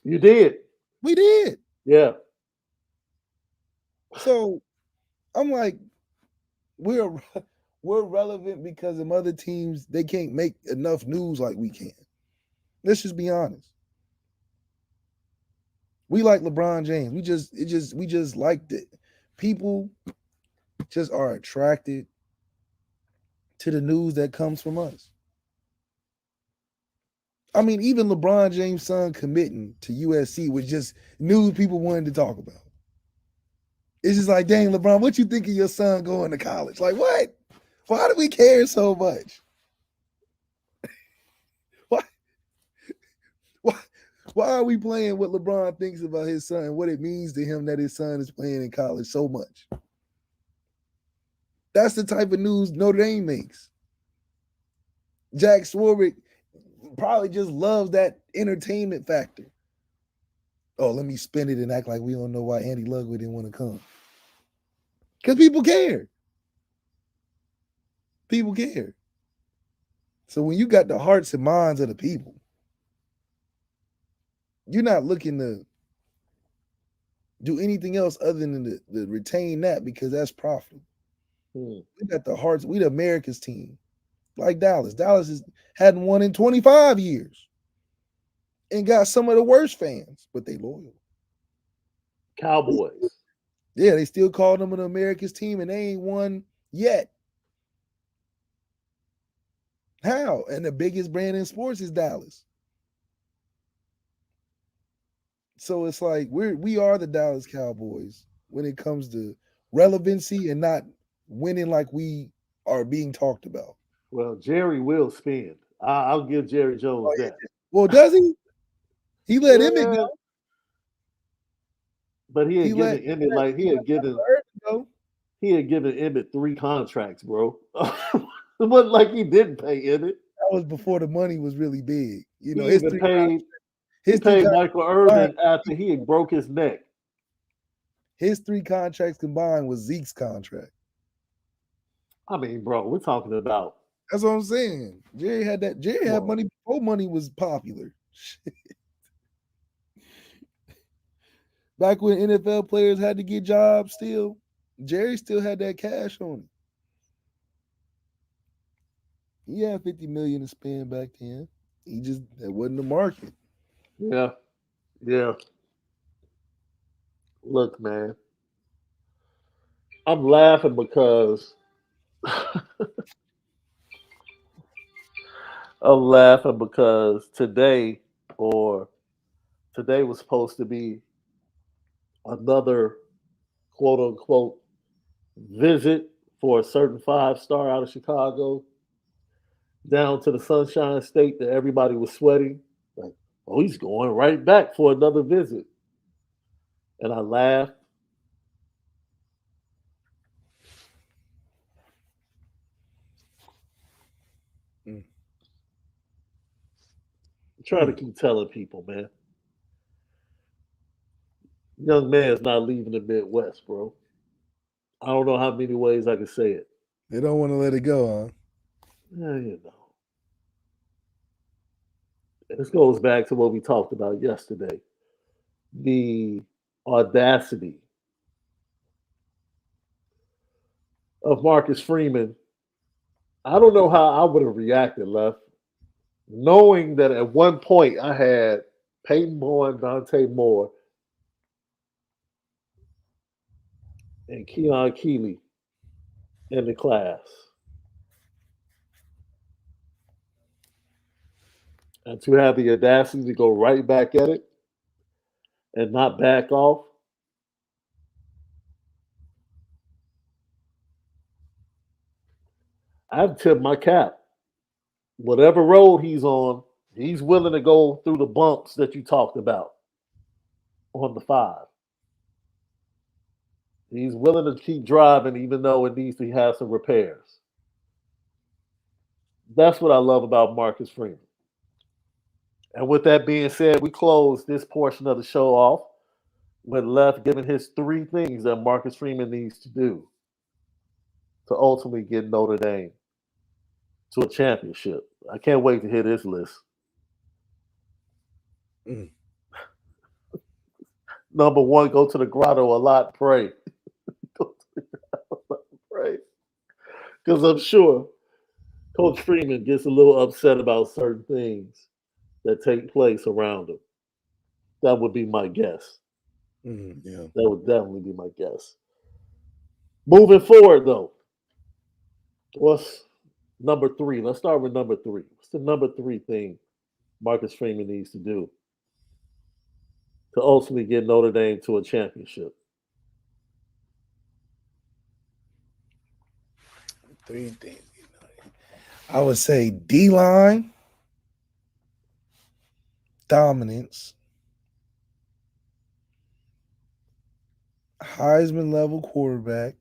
You did. We did. Yeah. So I'm like, we're We're relevant because of other teams, they can't make enough news like we can. Let's just be honest. We like LeBron James. We just liked it. People just are attracted to the news that comes from us. I mean, even LeBron James' son committing to USC was just news people wanted to talk about. It's just like, dang, LeBron, what you think of your son going to college? Like, what? Why do we care so much? Why? Why? Why are we playing what LeBron thinks about his son and what it means to him that his son is playing in college so much? That's the type of news Notre Dame makes. Jack Swarbrick probably just loves that entertainment factor. Oh, let me spin it and act like we don't know why Andy Ludwig didn't want to come. Because people care. People care. So when you got the hearts and minds of the people, you're not looking to do anything else other than to retain that because that's profitable. We got the hearts. We the America's team, like Dallas. Dallas hadn't won in 25 years and got some of the worst fans, but they loyal. Cowboys. Yeah, they still call them an America's team and they ain't won yet. How? And the biggest brand in sports is Dallas. So it's like we are the Dallas Cowboys when it comes to relevancy and not winning like we are being talked about. Well, Jerry will spin. I'll give Jerry Jones that. Well, does he? He let Emmett Yeah, go. but he He had let given Emmett like go. he had given Emmett 3 contracts, bro. It wasn't like he didn't pay Emmett. That was before the money was really big. You know, He even paid he paid Michael Irvin after he had broke his neck. his 3 contracts combined was Zeke's contract. I mean, bro, we're talking about That's what I'm saying. Jerry had that. Jerry had money before money was popular. Back when NFL players had to get jobs still, Jerry still had that cash on him. He had $50 million to spend back then. That wasn't the market. Yeah. Yeah. Look, man. I'm laughing because today was supposed to be another quote unquote visit for a certain 5-star out of Chicago down to the Sunshine State that everybody was sweating. Like, oh, he's going right back for another visit. And I laughed. I'm trying to keep telling people, man. Young man's not leaving the Midwest, bro. I don't know how many ways I can say it. They don't want to let it go, huh? Yeah, you know. This goes back to what we talked about yesterday. The audacity of Marcus Freeman. I don't know how I would have reacted, Left, knowing that at one point I had Peyton Bourne, Dante Moore, and Keon Keeley in the class. And to have the audacity to go right back at it and not back off. I've tipped my cap. Whatever road he's on, he's willing to go through the bumps that you talked about on the 5. He's willing to keep driving even though it needs to have some repairs. That's what I love about Marcus Freeman. And with that being said, we close this portion of the show off with Left giving his 3 things that Marcus Freeman needs to do to ultimately get Notre Dame to a championship. I can't wait to hear this list. Number 1, go to the grotto a lot, pray. Go to the grotto a lot, pray. Because I'm sure Coach Freeman gets a little upset about certain things that take place around him. That would be my guess. Yeah. That would definitely be my guess. Moving forward, though, what's number three? Let's start with number three. What's the number three thing Marcus Freeman needs to do to ultimately get Notre Dame to a championship? Three things. I would say D-line, dominance, Heisman level quarterback,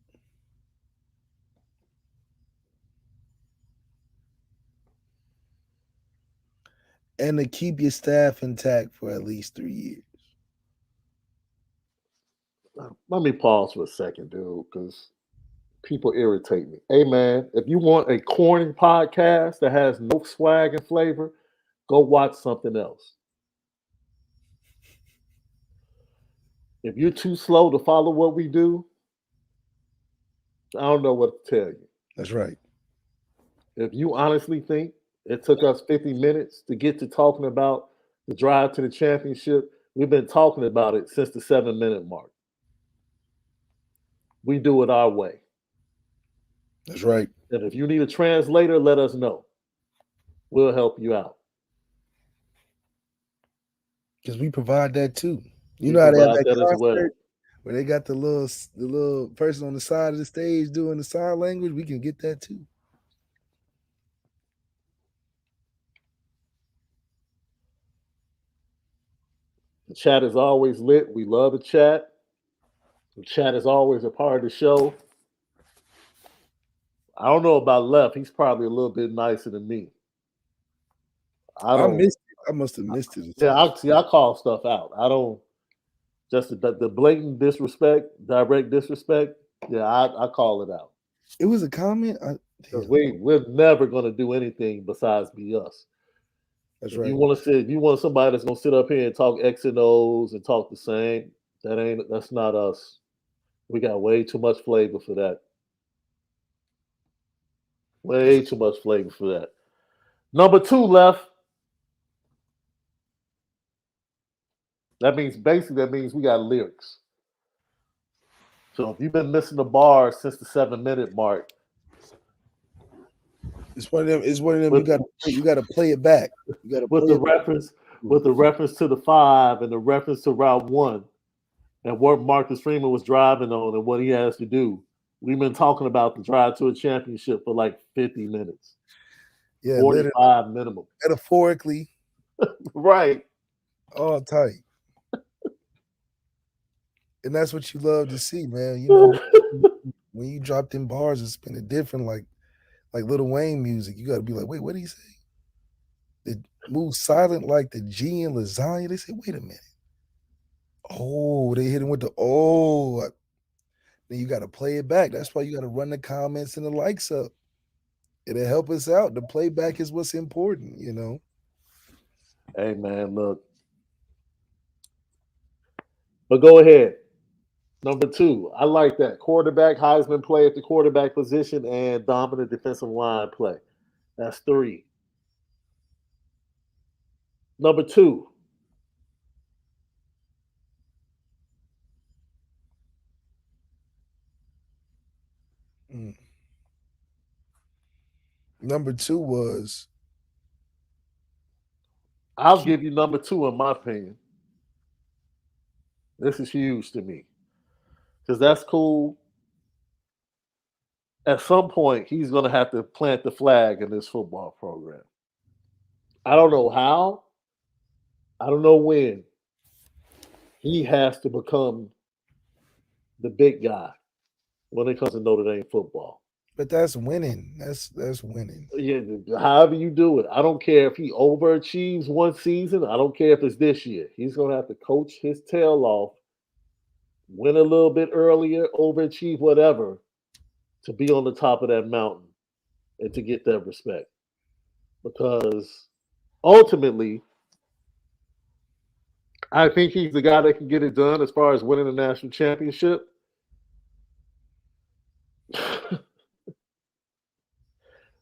and to keep your staff intact for at least 3 years. Let me pause for a second, dude, because people irritate me. Hey, man, if you want a corny podcast that has no swag and flavor, go watch something else. If you're too slow to follow what we do, I don't know what to tell you. That's right. If you honestly think it took us 50 minutes to get to talking about the drive to the championship, we've been talking about it since the 7 minute mark. We do it our way. That's right. And if you need a translator, let us know. We'll help you out. Because we provide that too. You We know how they have provide that that as well. concert where they got the little person on the side of the stage doing the sign language? We can get that too. The chat is always lit. We love the chat. The chat is always a part of the show. I don't know about Left. He's probably a little bit nicer than me. I missed it. I must have missed it. Yeah, I call stuff out. I don't just the blatant disrespect, direct disrespect. Yeah, I call it out. It was a comment. Because we're never gonna do anything besides be us. That's If right. you want to sit, if you want somebody that's gonna sit up here and talk X and O's and talk the same, that's not us. We got way too much flavor for that. Way too much flavor for that. Number two, Left. That means we got lyrics. So if you've been missing the bar since the 7 minute mark, it's one of them. It's one of them. You got to play it back. You got to with the reference to the 5 and the reference to Route 1 and what Marcus Freeman was driving on and what he has to do. We've been talking about the drive to a championship for like 50 minutes. Yeah, 45 minimum. Metaphorically. Right. All tight. And that's what you love to see, man. You know, when you drop them bars, it's been a different, like Lil Wayne music. You got to be like, wait, what did he say? It moves silent like the G in lasagna. They say, wait a minute. Oh, they hit him with the Then you got to play it back. That's why you got to run the comments and the likes up. It'll help us out. The playback is what's important, you know. Hey, man, look. But go ahead. Number two, I like that. Quarterback, Heisman play at the quarterback position, and dominant defensive line play. That's three. Number two. Number two was. I'll give you number two in my opinion. This is huge to me. Because that's cool. At some point, he's going to have to plant the flag in this football program. I don't know how. I don't know when. He has to become the big guy when it comes to Notre Dame football. But that's winning. That's winning. Yeah, however you do it. I don't care if he overachieves one season. I don't care if it's this year. He's going to have to coach his tail off, win a little bit earlier, overachieve, whatever, to be on the top of that mountain and to get that respect. Because ultimately, I think he's the guy that can get it done as far as winning the national championship.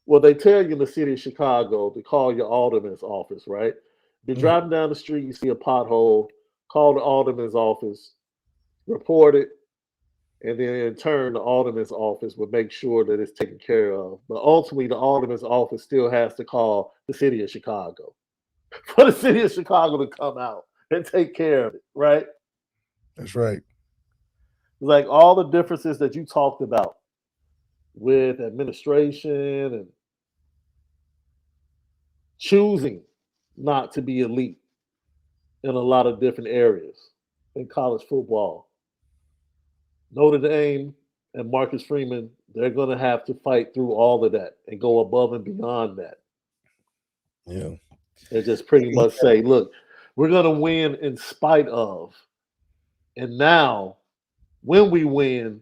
Well, they tell you in the city of Chicago to call your alderman's office, right? You're Mm. driving down the street, you see a pothole, call the alderman's office, report it, and then in turn, the alderman's office would make sure that it's taken care of. But ultimately, the alderman's office still has to call the city of Chicago for the city of Chicago to come out and take care of it, right? That's right. Like all the differences that you talked about with administration and choosing not to be elite in a lot of different areas in college football. Notre Dame and Marcus Freeman, they're going to have to fight through all of that and go above and beyond that. Yeah. And just pretty much say, look, we're going to win in spite of. And now, when we win,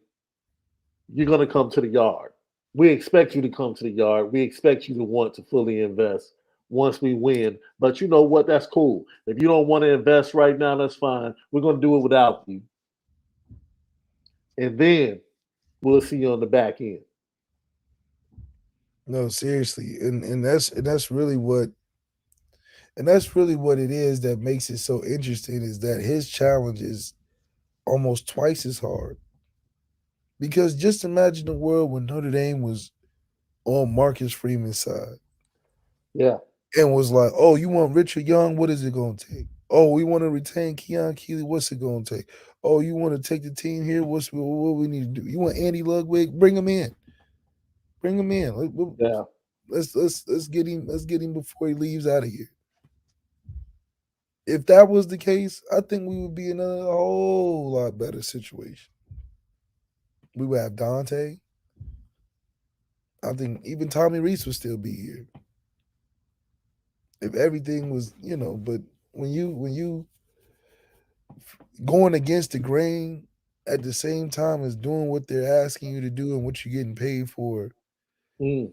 you're going to come to the yard. We expect you to come to the yard. We expect you to want to fully invest once we win. But you know what? That's cool. If you don't want to invest right now, that's fine. We're going to do it without you. And then we'll see you on the back end. No, seriously. And that's really what it is that makes it so interesting is that his challenge is almost twice as hard. Because just imagine the world when Notre Dame was on Marcus Freeman's side Yeah. and was like, oh, you want Richard Young? What is it going to take? Oh, we want to retain Keon Keeley. What's it going to take? Oh, you want to take the team here? What we need to do? You want Andy Ludwig? Bring him in. Bring him in. Yeah. Let's get him. Let's get him before he leaves out of here. If that was the case, I think we would be in a whole lot better situation. We would have Dante. I think even Tommy Reese would still be here if everything was, But when you going against the grain at the same time as doing what they're asking you to do and what you're getting paid for, Mm.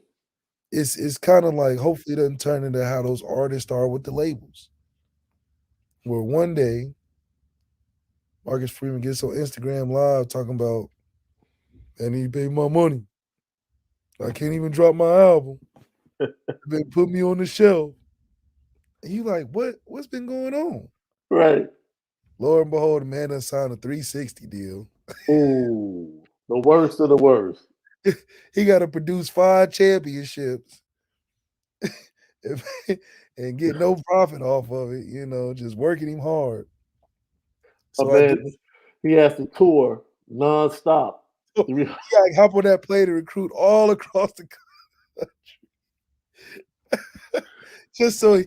it's kind of like hopefully it doesn't turn into how those artists are with the labels, where one day Marcus Freeman gets on Instagram Live talking about, I need to pay my money. I can't even drop my album. They put me on the shelf. And you like, what's been going on? Right. Lo and behold, the man done signed a 360 deal. Ooh. The worst of the worst. He got to produce 5 championships and get no profit off of it, just working him hard. A So I do. man, he has to tour nonstop. He got to hop on that plane to recruit all across the country. just so he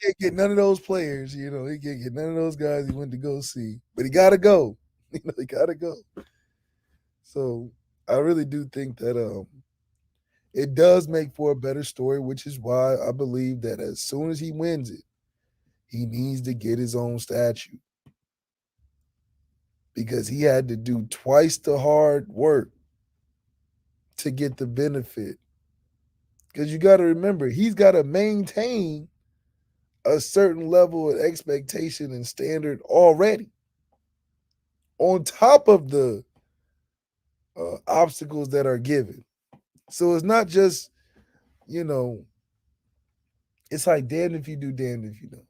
can't get none of those players, he can't get none of those guys he went to go see. But he gotta go. He gotta go. So I really do think that it does make for a better story, which is why I believe that as soon as he wins it, he needs to get his own statue. Because he had to do twice the hard work to get the benefit. Because you got to remember, he's got to maintain a certain level of expectation and standard already, on top of the obstacles that are given. So it's not just, it's like damned if you do, damned if you don't.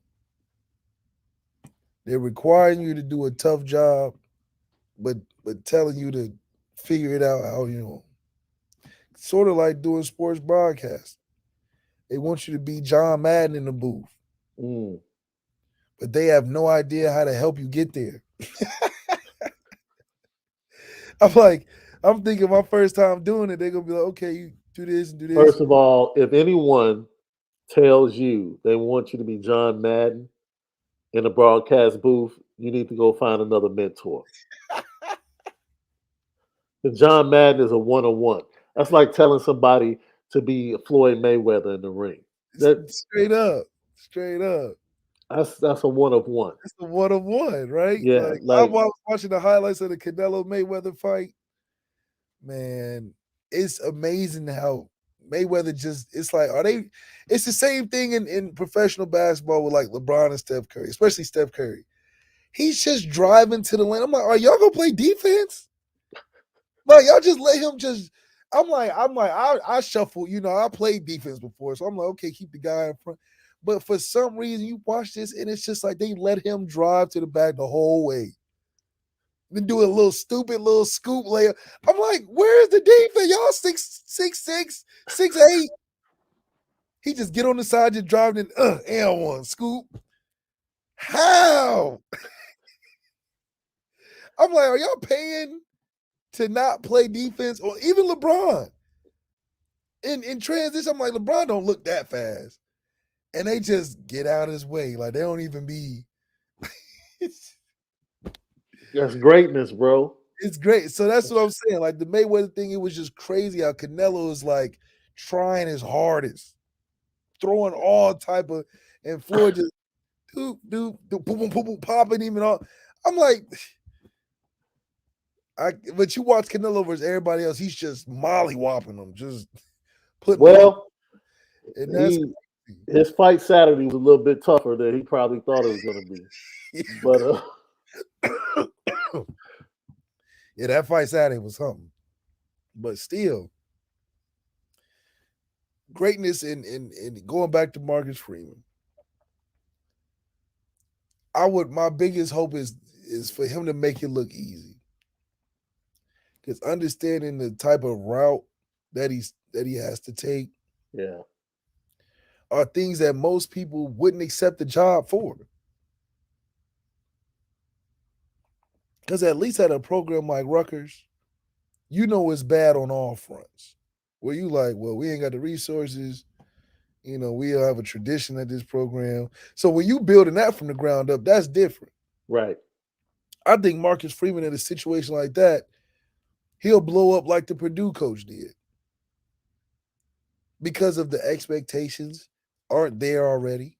They're requiring you to do a tough job, but telling you to figure it out how you know. Sort of like doing sports broadcast. They want you to be John Madden in the booth, Mm. but they have no idea how to help you get there. I'm thinking my first time doing it, they're gonna be like, okay, you do this and do this. First of all, if anyone tells you they want you to be John Madden in a broadcast booth, you need to go find another mentor. John Madden is a one-on-one. That's like telling somebody to be Floyd Mayweather in the ring. That Straight up. that's a one of one. It's the one of one, right? Yeah, Like I like was watching the highlights of the Canelo Mayweather fight. Man, it's amazing how Mayweather it's like, it's the same thing in professional basketball with like LeBron and Steph Curry, especially Steph Curry. He's just driving to the lane. I'm like, are y'all gonna play defense? Like, y'all just let him just I shuffle, I played defense before, so I'm like, okay, keep the guy in front. But for some reason, you watch this, and it's just like they let him drive to the back the whole way. Then do a little stupid little scoop layup. I'm like, where's the defense? Y'all 6'6", 6'8". He just get on the side, just driving in, and one scoop. How? I'm like, are y'all paying to not play defense? Or even LeBron. In transition, I'm like, LeBron don't look that fast. And they just get out of his way. Like, they don't even be. That's greatness, bro. It's great. So that's what I'm saying. Like, the Mayweather thing, it was just crazy how Canelo is, like, trying his hardest. Throwing all type of. And Floyd just boom, boom, boom, popping him and all. I'm like, but you watch Canelo versus everybody else, he's just molly-whopping them, just putting them on. And that's his fight Saturday was a little bit tougher than he probably thought it was going to be. But yeah, that fight Saturday was something. But still, greatness in going back to Marcus Freeman. My biggest hope is for him to make it look easy. Because understanding the type of route that he has to take, yeah, are things that most people wouldn't accept the job for. Because at least at a program like Rutgers, it's bad on all fronts. Where you like, well, we ain't got the resources. We don't have a tradition at this program. So when you building that from the ground up, that's different. Right. I think Marcus Freeman in a situation like that, he'll blow up like the Purdue coach did. Because of the expectations aren't there already.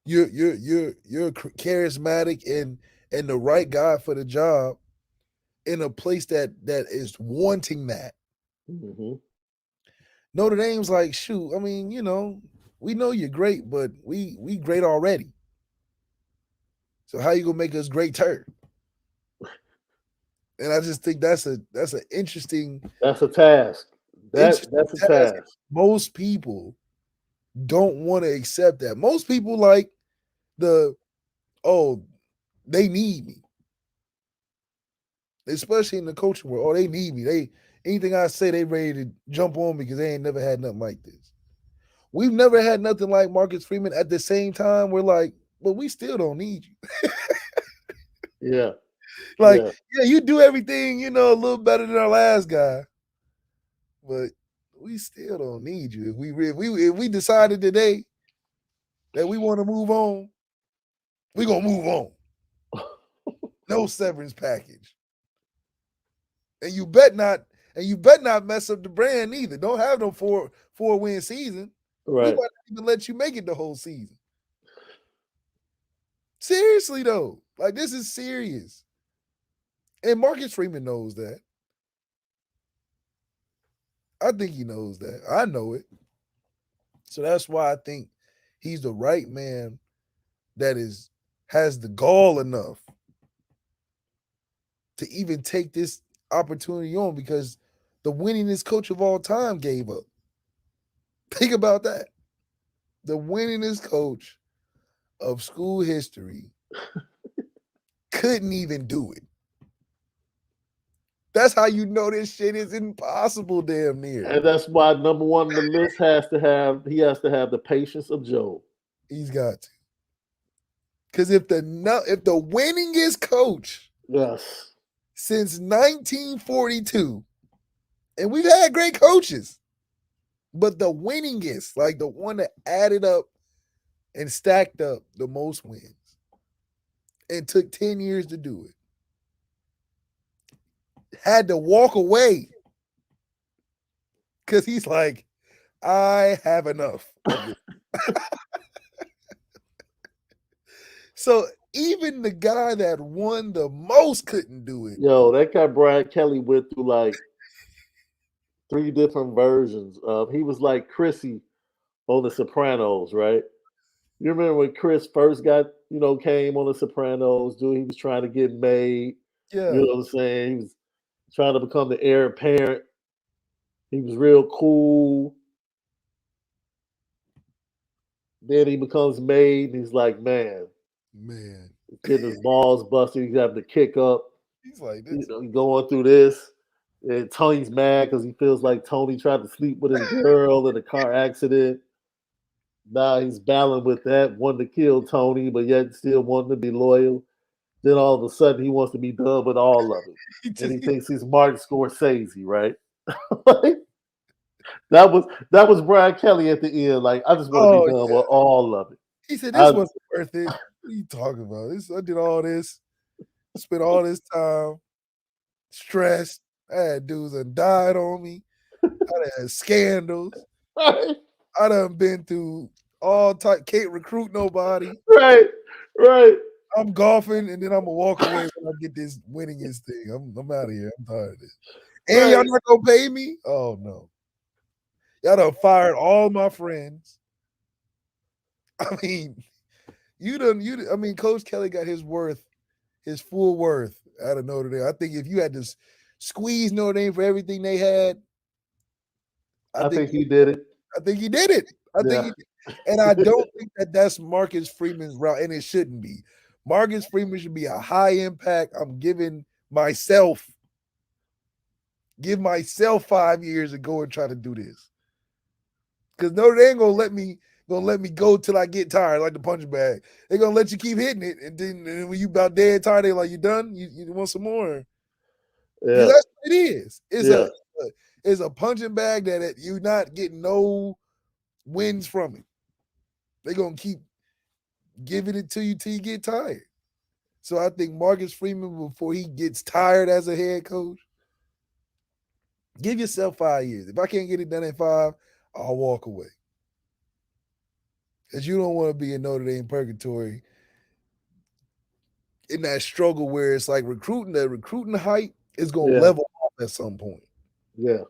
You're charismatic and the right guy for the job in a place that is wanting that. Mm-hmm. Notre Dame's like, shoot, I mean, we know you're great, but we great already. So how you gonna make us greater? And I just think that's an interesting. That's a task. That's a task. Most people don't want to accept that. Most people like they need me. Especially in the coaching world. Oh, they need me. Anything I say, they ready to jump on me because they ain't never had nothing like this. We've never had nothing like Marcus Freeman. At the same time, we're like, but we still don't need you. Yeah. Like, yeah, you do everything, a little better than our last guy. But we still don't need you. If we decided today that we want to move on, we're gonna move on. No severance package. And you bet not mess up the brand either. Don't have no four-win season. Right. We might not even let you make it the whole season. Seriously though, like this is serious. And Marcus Freeman knows that. I think he knows that. I know it. So that's why I think he's the right man that has the gall enough to even take this opportunity on, because the winningest coach of all time gave up. Think about that. The winningest coach of school history couldn't even do it. That's how you know this shit is impossible damn near. And that's why number one on the list has to have the patience of Job. He's got to. Because if the winningest coach since 1942, and we've had great coaches, but the winningest, like the one that added up and stacked up the most wins and took 10 years to do it, had to walk away because he's like, I have enough of this. So even the guy that won the most couldn't do it. Yo, that guy Brian Kelly went through like 3 different versions of. He was like Chrissy on The Sopranos, right? You remember when Chris first came on The Sopranos, dude? He was trying to get made. Yeah. You know what I'm saying? He was trying to become the heir apparent. He was real cool. Then he becomes made, and he's like, man, Man, he's getting his balls busted. He's having to kick up. he's like You this. know, going through this. And Tony's mad because he feels like Tony tried to sleep with his girl in a car accident. Now he's battling with that, wanting to kill Tony, but yet still wanting to be loyal. Then all of a sudden he wants to be done with all of it. He And just, he thinks he's Martin Scorsese, right? Like, that was Brian Kelly at the end. Like, I just want to be oh done yeah. with all of it. He said this I wasn't worth it. What are you talking about? This I did all this, spent all this time, stressed. I had dudes that died on me. I done had scandals. right, I done been through all type. Can't recruit nobody. right, right. I'm golfing, and then I'm gonna walk away when I get this winningest thing. I'm out of here. I'm tired of this. And y'all Right. not gonna pay me? Oh no. Y'all done fired all my friends. I mean, I mean, Coach Kelly got his worth, his full worth out of Notre Dame. I think if you had to squeeze Notre Dame for everything they had, I I think think he did it. I think he did it. I think Yeah. he did. And I don't think that that's Marcus Freeman's route, and it shouldn't be. Marcus Freeman should be a high impact. I'm giving give myself 5 years to go and try to do this. Because Notre Dame gonna let me go till I get tired, like the punch bag. They're gonna let you keep hitting it, and then when you about dead tired, they like, you done? You want some more? Because Yeah. that's what it is. Yeah. It's a punching bag that you're not getting no wins from it. They're gonna keep giving it to you till you get tired. So I think Marcus Freeman, before he gets tired as a head coach, give yourself 5 years. If I can't get it done in 5, I'll walk away. Because you don't want to be in Notre Dame purgatory in that struggle where it's like the recruiting height is gonna Yeah. level off at some point. Yeah.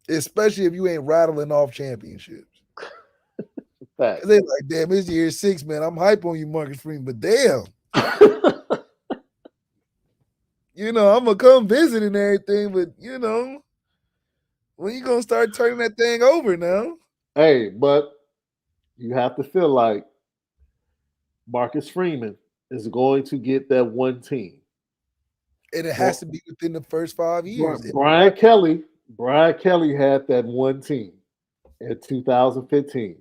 Especially if you ain't rattling off championships. Fact. Cause they like, damn, it's year 6, man. I'm hype on you, Marcus Freeman, but damn, I'm gonna come visit and everything, but when you gonna start turning that thing over now? Hey, but you have to feel like Marcus Freeman is going to get that one team. And it has Well, to be within the first 5 years. Brian Kelly had that one team in 2015.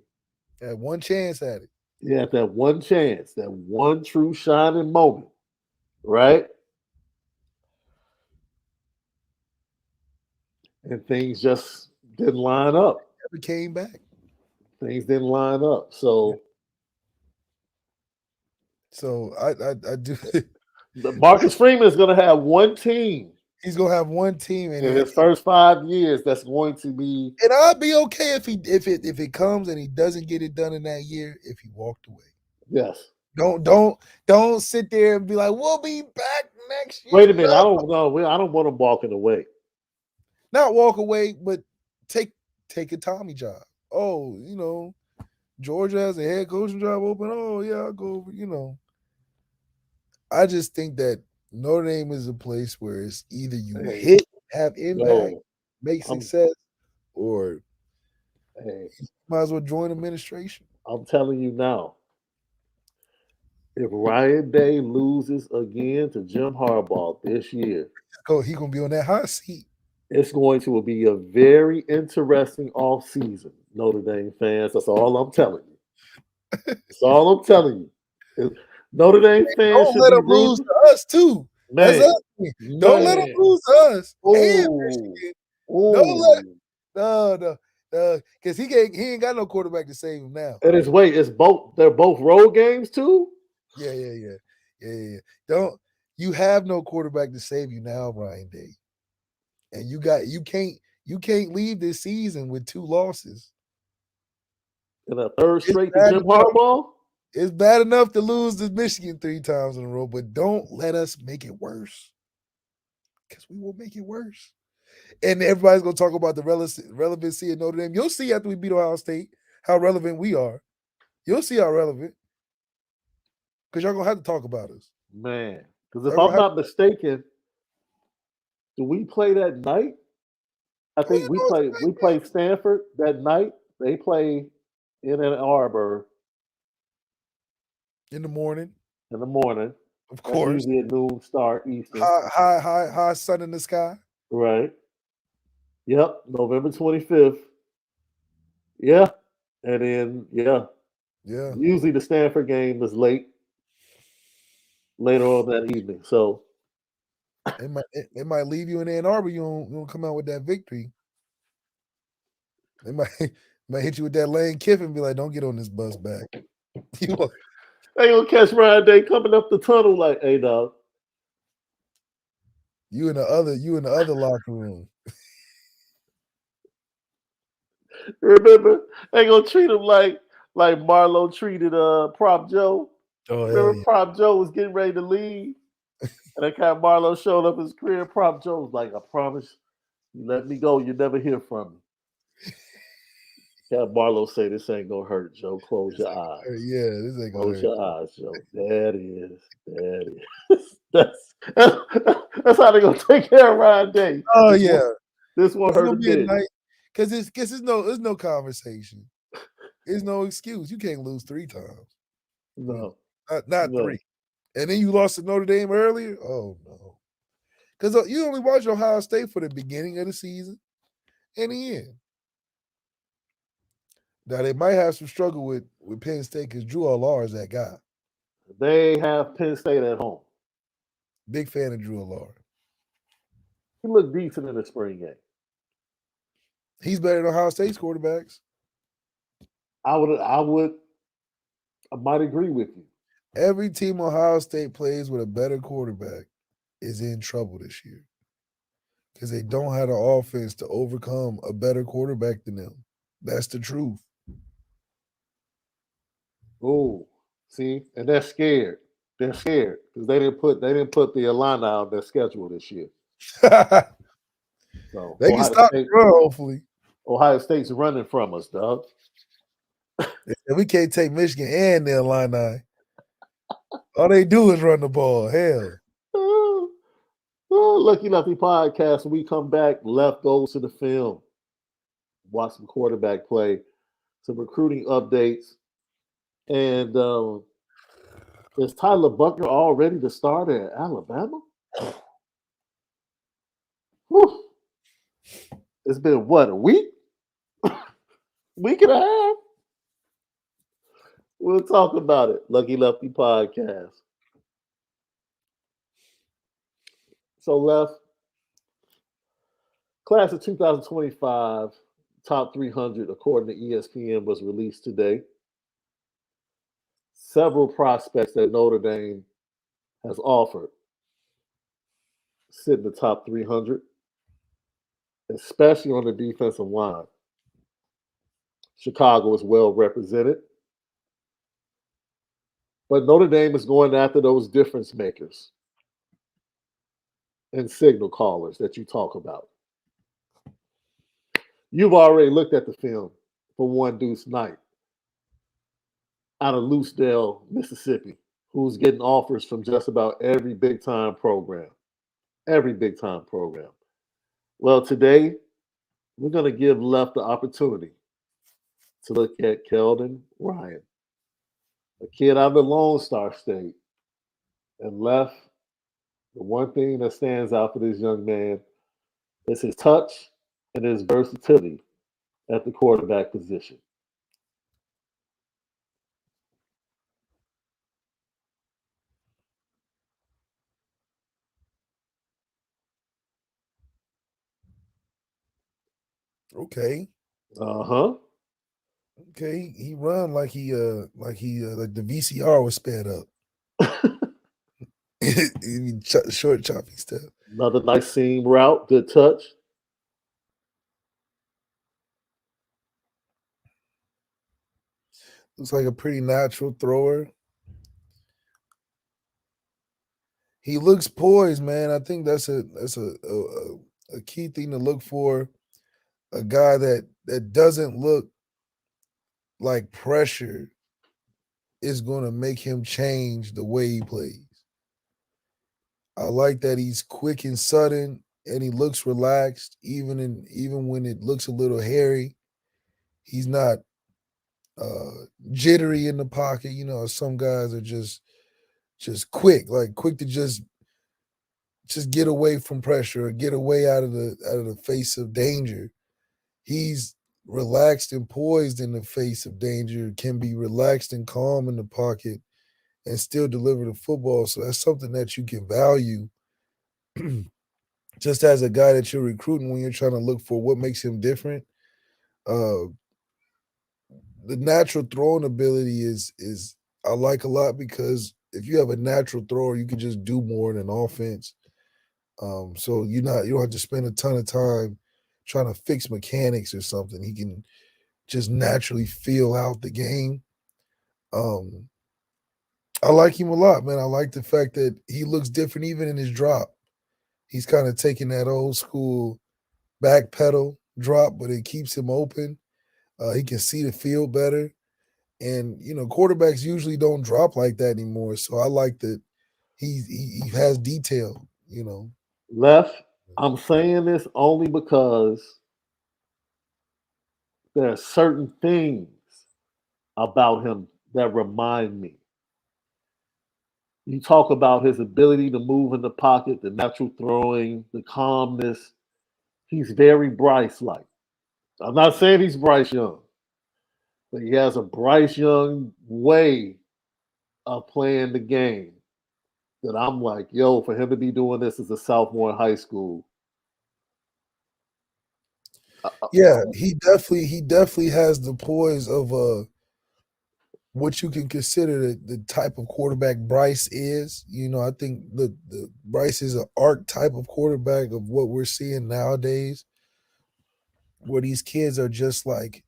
Had one chance at it. He had that one chance, that one true shining moment, right? And things just didn't line up. Never came back. Things didn't line up. So So I do. Marcus Freeman is going to have one team He's gonna have one team, in his first 5 years that's going to be. and I'd be okay if it comes and he doesn't get it done in that year if he walked away. Yes. Don't sit there and be like, we'll be back next year. Wait a minute. I No. don't know. I don't want him walking away. Not walk away, but take a Tommy job. Oh, Georgia has a head coaching job open. Oh yeah, I'll go over. I just think that Notre Dame is a place where it's either you Hey, have impact, yo, make I'm success, or hey, you might as well join administration. I'm telling you now. If Ryan Day loses again to Jim Harbaugh this year, Oh, he gonna be on that hot seat. it's going to be a very interesting off season, Notre Dame fans. That's all I'm telling you. That's all I'm telling you. Notre Dame fans Don't should let be them lose rooting. to us too. That's Man, us. Don't let them man. lose to us. And Oh, Michigan. Don't let oh. no, because he ain't got no quarterback to save him now. And it's both. They're both road games too. Yeah. Don't you have no quarterback to save you now, Brian Day. And you can't leave this season with 2 losses. And a third It's straight to bad Jim enough. Harbaugh. It's bad enough to lose to Michigan 3 times in a row, but don't let us make it worse. Because we will make it worse. And everybody's gonna talk about the relevancy of Notre Dame. You'll see after we beat Ohio State how relevant we are. You'll see how relevant. Because y'all gonna have to talk about us. Man, because if Y'all gonna I'm have not mistaken, do we play that night? I Oh, think we play Stanford that night. They play in Ann Arbor in the morning, in the morning. of That's course. usually at noon start Eastern. High sun in the sky. Right. Yep. November 25th. Yeah. And then Yeah. usually the Stanford game is later on that evening. So It might leave you in Ann Arbor. You don't come out with that victory. They might might hit you with that Lane Kiffin and be like, "Don't get on this bus back." You know, they gonna catch Ryan Day coming up the tunnel like, hey dog. you in the other locker room. Remember, they gonna treat him like Marlo treated Prop Joe. Oh hell Remember yeah! Prop Joe was getting ready to leave. And that kind of Marlo showed up his career. Prop Joe was like, I promise you let me go, you never hear from me. Have Marlo say this ain't gonna hurt, Joe. Close This your ain't gonna hurt. eyes. Yeah, this ain't gonna Close hurt. your eyes, Joe. There it is. There it is. That's how they gonna take care of Ryan Day. Oh yeah, This one it's hurt gonna a be a bit. night because there's no conversation. There's no excuse. You can't lose 3 times. No, Not no. 3. And then you lost to Notre Dame earlier. Oh no, because you only watch Ohio State for the beginning of the season and the end. Now they might have some struggle with Penn State because Drew Allar is that guy. They have Penn State at home. Big fan of Drew Allar. He looked decent in the spring game. He's better than Ohio State's quarterbacks. I might agree with you. Every team Ohio State plays with a better quarterback is in trouble this year because they don't have the offense to overcome a better quarterback than them. That's the truth. Oh, see, and they're scared. They're scared because they didn't put the Alumni on their schedule this year. So They can stop the run, hopefully. Ohio State's running from us, dog. And we can't take Michigan and the Illini. All they do is run the ball. Hell. Oh, Lucky Lefty podcast. When we come back, left goes to the film. Watch some quarterback play, some recruiting updates, and is Tyler Buckner all ready to start at Alabama? Whew. It's been what, a week? Week and a half? We'll talk about it. Lucky Lefty podcast. So, Left, class of 2025, top 300, according to ESPN, was released today. Several prospects that Notre Dame has offered sit in the top 300, especially on the defensive line. Chicago is well represented, but Notre Dame is going after those difference makers and signal callers that you talk about. You've already looked at the film for one Deuce Knight out of Lucedale, Mississippi, who's getting offers from just about every big time program. Every big time program. Well, today we're going to give Left the opportunity to look at Kelden Ryan, a kid out of the Lone Star State, and Left. The one thing that stands out for this young man is his touch and his versatility at the quarterback position. Okay. Uh Okay. He run like like the VCR was sped up. huh. Short choppy stuff. Another nice seam route, good touch. Looks like a pretty natural thrower. He looks poised, man. I think that's a key thing to look for. A guy that doesn't look like pressure is going to make him change the way he plays. I like that he's quick and sudden. and he looks relaxed, even when it looks a little hairy. He's not jittery in the pocket. You know, some guys are just quick, like quick to just get away from pressure or get away out of the face of danger. He's relaxed and poised in the face of danger, can be relaxed and calm in the pocket and still deliver the football. So that's something that you can value just as a guy that you're recruiting when you're trying to look for what makes him different. Uh, the natural throwing ability is I like a lot because if you have a natural thrower, you can just do more in an offense. So you don't have to spend a ton of time trying to fix mechanics or something. He can just naturally feel out the game. Um, I like him a lot, man. I like the fact that he looks different even in his drop. He's kind of taking that old school back pedal drop, but it keeps him open. He can see the field better. And, you know, quarterbacks usually don't drop like that anymore. So I like that he has detail, you know. Left, I'm saying this only because there are certain things about him that remind me. You talk about his ability to move in the pocket, the natural throwing, the calmness. He's very Bryce like. I'm not saying he's Bryce Young, but he has a Bryce Young way of playing the game that I'm like, yo, for him to be doing this as a sophomore in high school. Yeah, he definitely has the poise of what you can consider the type of quarterback Bryce is. You know, I think the Bryce is an archetype of quarterback of what we're seeing nowadays, where these kids are just like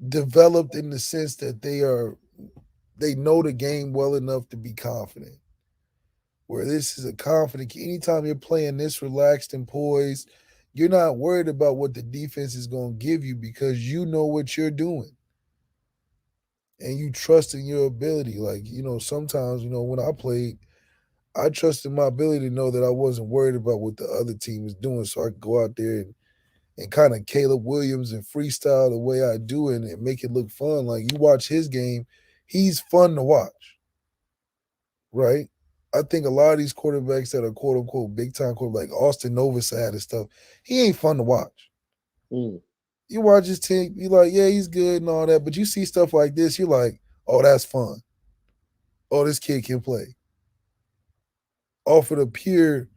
developed in the sense that they know the game well enough to be confident. Where this is a confident anytime you're playing this relaxed and poised, you're not worried about what the defense is going to give you because you know what you're doing and you trust in your ability. Like, you know, sometimes, you know, when I played, I trusted my ability to know that I wasn't worried about what the other team is doing. So I could go out there and kind of Caleb Williams and freestyle the way I do it and make it look fun. Like you watch his game, he's fun to watch, right? I think a lot of these quarterbacks that are quote unquote big time quarterbacks, like Austin Novosad and stuff, he ain't fun to watch. Mm. You watch his team, you're like, yeah, he's good and all that. But you see stuff like this, you're like, oh, that's fun. Oh, this kid can play. Off of the pure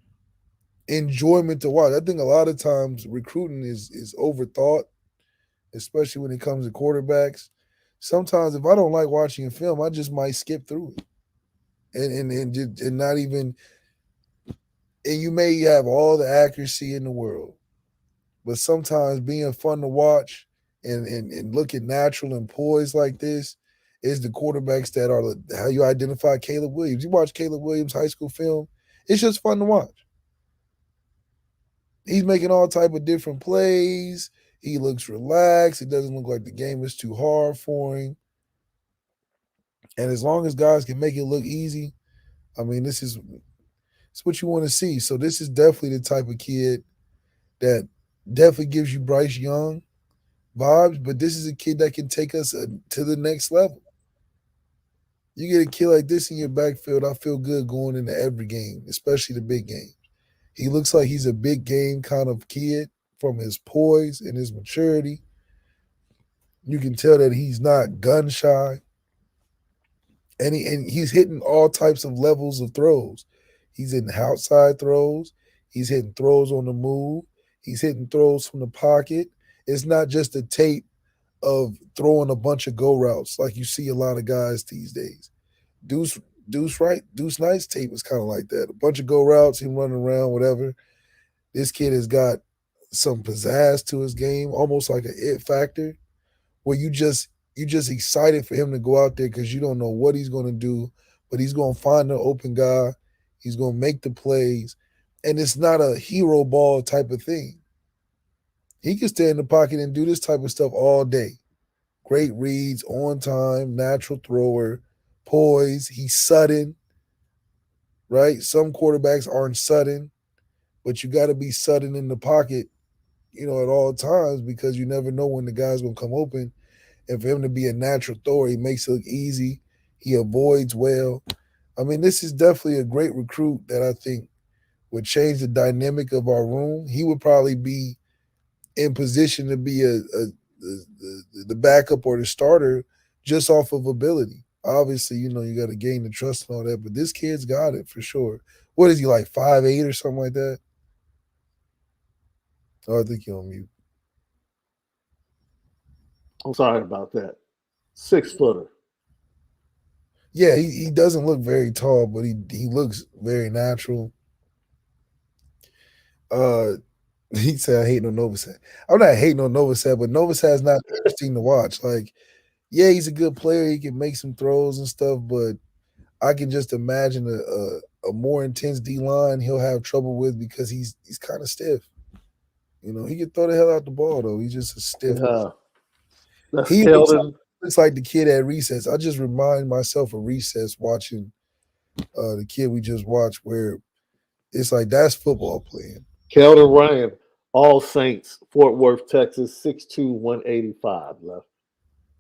enjoyment to watch. I think a lot of times recruiting is overthought, especially when it comes to quarterbacks. Sometimes if I don't like watching a film, I just might skip through it. And not even and you may have all the accuracy in the world, but sometimes being fun to watch and looking natural and poised like this is the quarterbacks that are how you identify Caleb Williams. You watch Caleb Williams high school film, it's just fun to watch. He's making all type of different plays. He looks relaxed. It doesn't look like the game is too hard for him. And as long as guys can make it look easy, I mean, it's what you want to see. So this is definitely the type of kid that definitely gives you Bryce Young vibes, but this is a kid that can take us to the next level. You get a kid like this in your backfield, I feel good going into every game, especially the big game. He looks like he's a big game kind of kid from his poise and his maturity. You can tell that he's not gun shy, and he's hitting all types of levels of throws. He's hitting outside throws. He's hitting throws on the move. He's hitting throws from the pocket. It's not just a tape of throwing a bunch of go routes like you see a lot of guys these days. Deuce Deuce Knight's tape is kind of like that. A bunch of go routes, him running around, whatever. This kid has got some pizzazz to his game, almost like an it factor, where you just excited for him to go out there because you don't know what he's going to do, but he's going to find an open guy. He's going to make the plays, and it's not a hero ball type of thing. He can stay in the pocket and do this type of stuff all day. Great reads, on time, natural thrower, poise. He's sudden, right? Some quarterbacks aren't sudden, but you got to be sudden in the pocket, at all times because you never know when the guy's going to come open. And for him to be a natural thrower, he makes it look easy. He avoids well. I mean, this is definitely a great recruit that I think would change the dynamic of our room. He would probably be in position to be the backup or the starter just off of ability. Obviously, you got to gain the trust and all that, but this kid's got it for sure. What is he like 5'8" or something like that? Oh, I think you're on mute. I'm sorry about that. 6-footer. Yeah, he doesn't look very tall, but he looks very natural. Uh, he said I hate on Novosad. I'm not hating on Novosad, but Novosad's not interesting to watch. Like, yeah, he's a good player. He can make some throws and stuff, but I can just imagine a more intense D line he'll have trouble with because he's kind of stiff. He can throw the hell out the ball though. He's just a stiff. Yeah. That's He Kelden. looks like the kid at recess. I just remind myself of recess watching the kid we just watched, where it's like that's football playing. Kelden Ryan, All Saints, Fort Worth, Texas, 6'2", 185 left.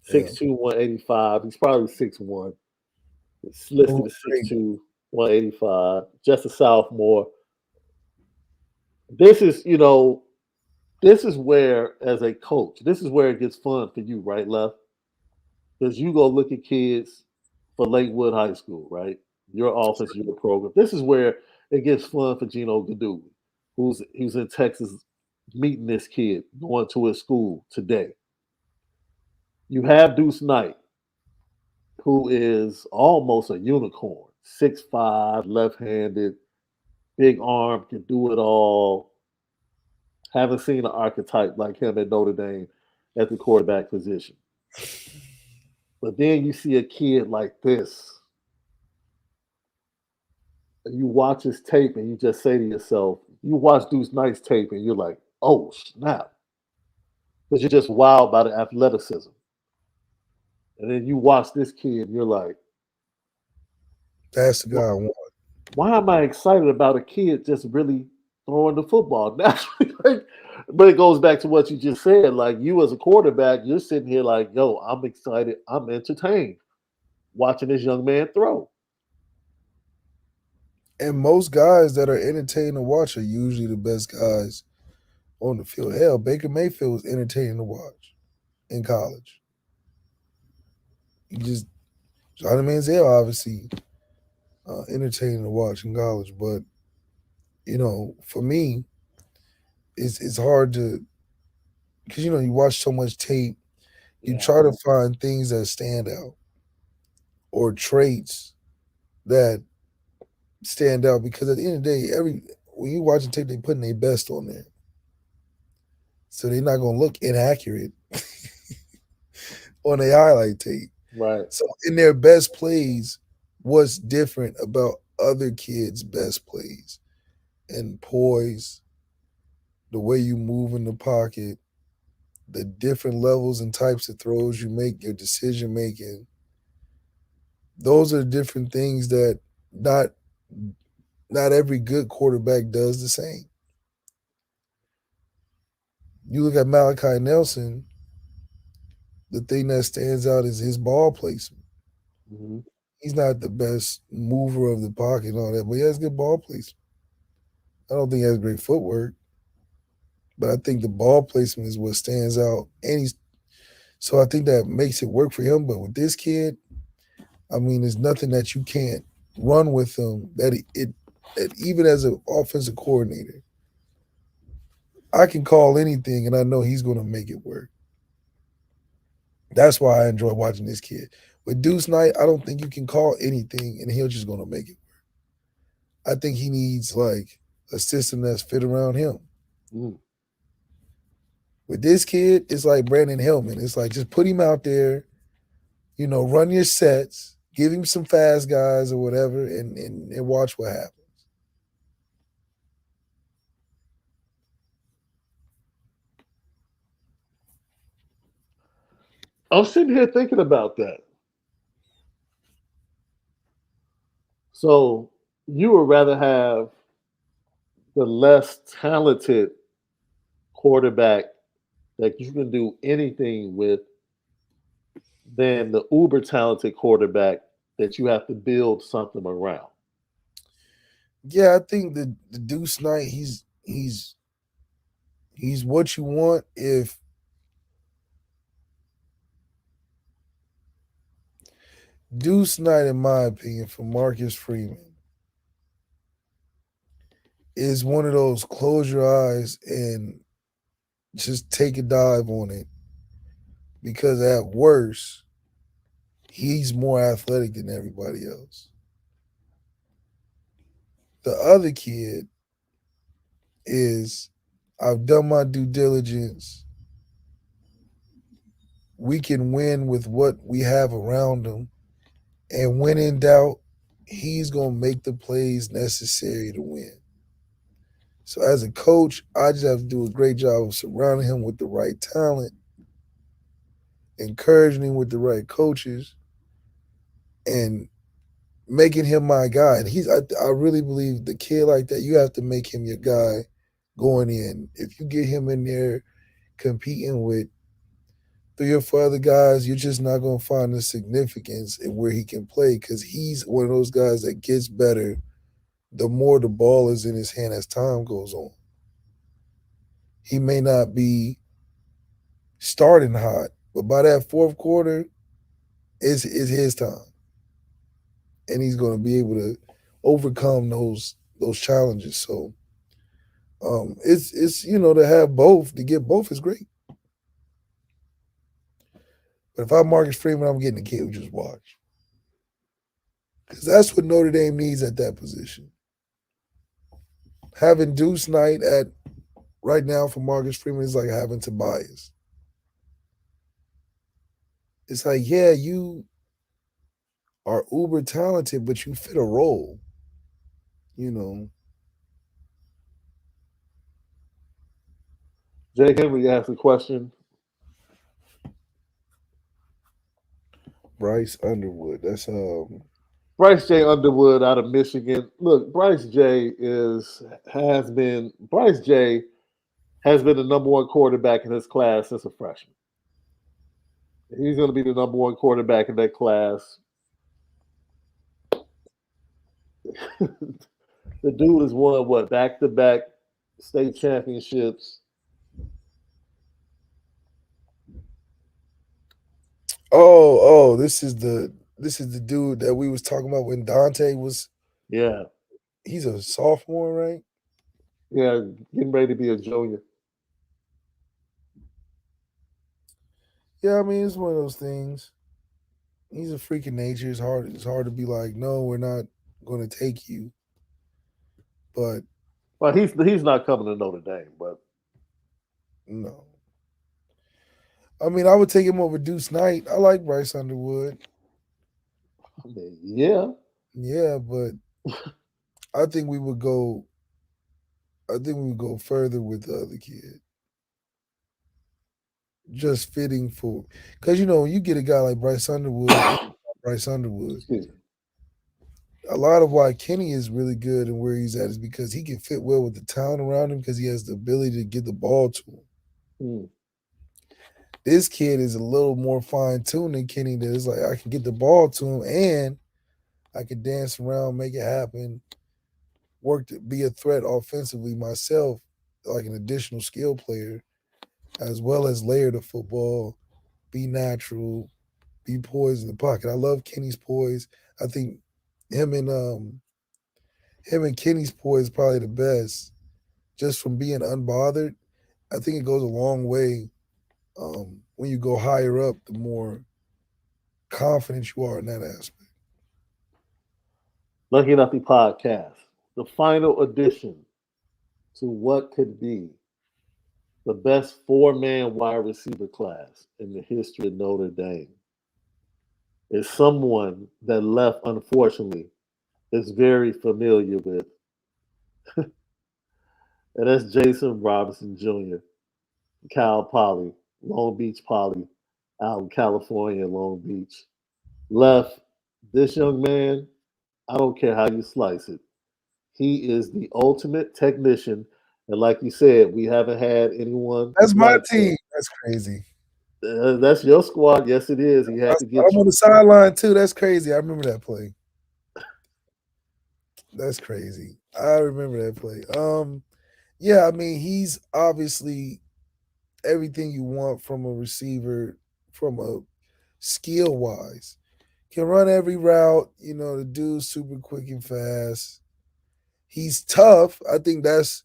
Yeah. 6'2", 185. He's probably 6'1". It's listed as 6'2", 185. Just a sophomore. This is, this is where, as a coach, this is where it gets fun for you, right, Left? Because you go look at kids for Lakewood High School, right? Your offense, your program. This is where it gets fun for Gino Gaduli, who's in Texas, meeting this kid, going to his school today. You have Deuce Knight, who is almost a unicorn, 6'5", left-handed, big arm, can do it all. Haven't seen an archetype like him at Notre Dame at the quarterback position. But then you see a kid like this, and you watch his tape and you just say to yourself, you watch Deuce Knight's tape and you're like, oh, snap. Because you're just wild by the athleticism. And then you watch this kid and you're like, That's the guy I want. why am I excited about a kid just really throwing the football naturally? But it goes back to what you just said. Like, you as a quarterback, you're sitting here like, yo, I'm excited. I'm entertained watching this young man throw. And most guys that are entertaining to watch are usually the best guys on the field. Hell, Baker Mayfield was entertaining to watch in college. He just Johnny Manziel obviously entertaining to watch in college, but for me, it's hard to because you watch so much tape, you Yeah. try to find things that stand out or traits that stand out because at the end of the day, when you watch the tape, they putting their best on there, so they're not gonna look inaccurate on a highlight tape. Right. So in their best plays, what's different about other kids' best plays? And poise, the way you move in the pocket, the different levels and types of throws you make, your decision making. Those are different things that not every good quarterback does the same. You look at Malachi Nelson, the thing that stands out is his ball placement. Mm-hmm. He's not the best mover of the pocket and all that, but he has good ball placement. I don't think he has great footwork, but I think the ball placement is what stands out. So I think that makes it work for him. But with this kid, I mean, there's nothing that you can't run with him that even as an offensive coordinator, I can call anything and I know he's going to make it work. That's why I enjoy watching this kid. With Deuce Knight, I don't think you can call anything and he'll just going to make it work. I think he needs like a system that's fit around him. Mm. With this kid, it's like Brandon Hillman. It's like just put him out there, run your sets, give him some fast guys or whatever, and watch what happens. I'm sitting here thinking about that. So, you would rather have the less talented quarterback that you can do anything with than the uber talented quarterback that you have to build something around. Yeah, I think the Deuce Knight, he's what you want if Deuce Knight, in my opinion, for Marcus Freeman, is one of those close your eyes and just take a dive on it because at worst, he's more athletic than everybody else. The other kid is I've done my due diligence. We can win with what we have around him. And when in doubt, he's going to make the plays necessary to win. So as a coach, I just have to do a great job of surrounding him with the right talent, encouraging him with the right coaches, and making him my guy. And I really believe the kid like that, you have to make him your guy going in. If you get him in there competing with 3 or 4 other guys, you're just not going to find the significance in where he can play because he's one of those guys that gets better the more the ball is in his hand as time goes on. He may not be starting hot, but by that fourth quarter, is his time, and he's going to be able to overcome those challenges. So, it's to have both, to get both is great. But if I'm Marcus Freeman, I'm getting the kid who just watch because that's what Notre Dame needs at that position. Having Deuce Knight at right now for Marcus Freeman is like having Tobias. It's like, yeah, you are uber talented, but you fit a role. You know, Jay Henry asked a question. Bryce Underwood. That's Bryce J. Underwood out of Michigan. Look, Bryce J. has been the number one quarterback in his class since a freshman. He's going to be the number one quarterback in that class. The dude has won what, back to back state championships. this is the dude that we was talking about when Dante was. Yeah, He's a sophomore, right? yeah, getting ready to be a junior. Yeah, I mean it's one of those things. He's a freak of nature. It's hard to be like, no, we're not going to take you. But Well, he's not coming to Notre Dame, but no, I mean I would take him over Deuce Knight. I like Bryce Underwood. I mean, yeah. Yeah, but I think we would go. I think we would go further with the other kid. Just fitting for because when you get a guy like Bryce Underwood, Bryce Underwood. Excuse me. A lot of why Kenny is really good and where he's at is because he can fit well with the talent around him because he has the ability to get the ball to him. Hmm. This kid is a little more fine tuned than Kenny does. Like I can get the ball to him and I can dance around, make it happen, work to be a threat offensively myself, like an additional skill player, as well as layer the football, be natural, be poised in the pocket. I love Kenny's poise. I think him and Kenny's poise is probably the best. Just from being unbothered, I think it goes a long way. When you go higher up, the more confident you are in that aspect. Lucky Lefty podcast, the final edition to what could be the best four-man wide receiver class in the history of Notre Dame is someone that left, unfortunately, is very familiar with, and that's Jason Robinson Jr., Cal Poly, Long Beach Poly, out in California, Long Beach. Left, this young man, I don't care how you slice it. He is the ultimate technician. And like you said, we haven't had anyone That's my like that. team. That's crazy. That's your squad. Yes, it is. He had to get I'm on you. the sideline too. That's crazy. I remember that play. That's crazy. I remember that play. Yeah, I mean, he's obviously everything you want from a receiver from a skill wise. Can run every route, the dude's super quick and fast. He's tough. I think that's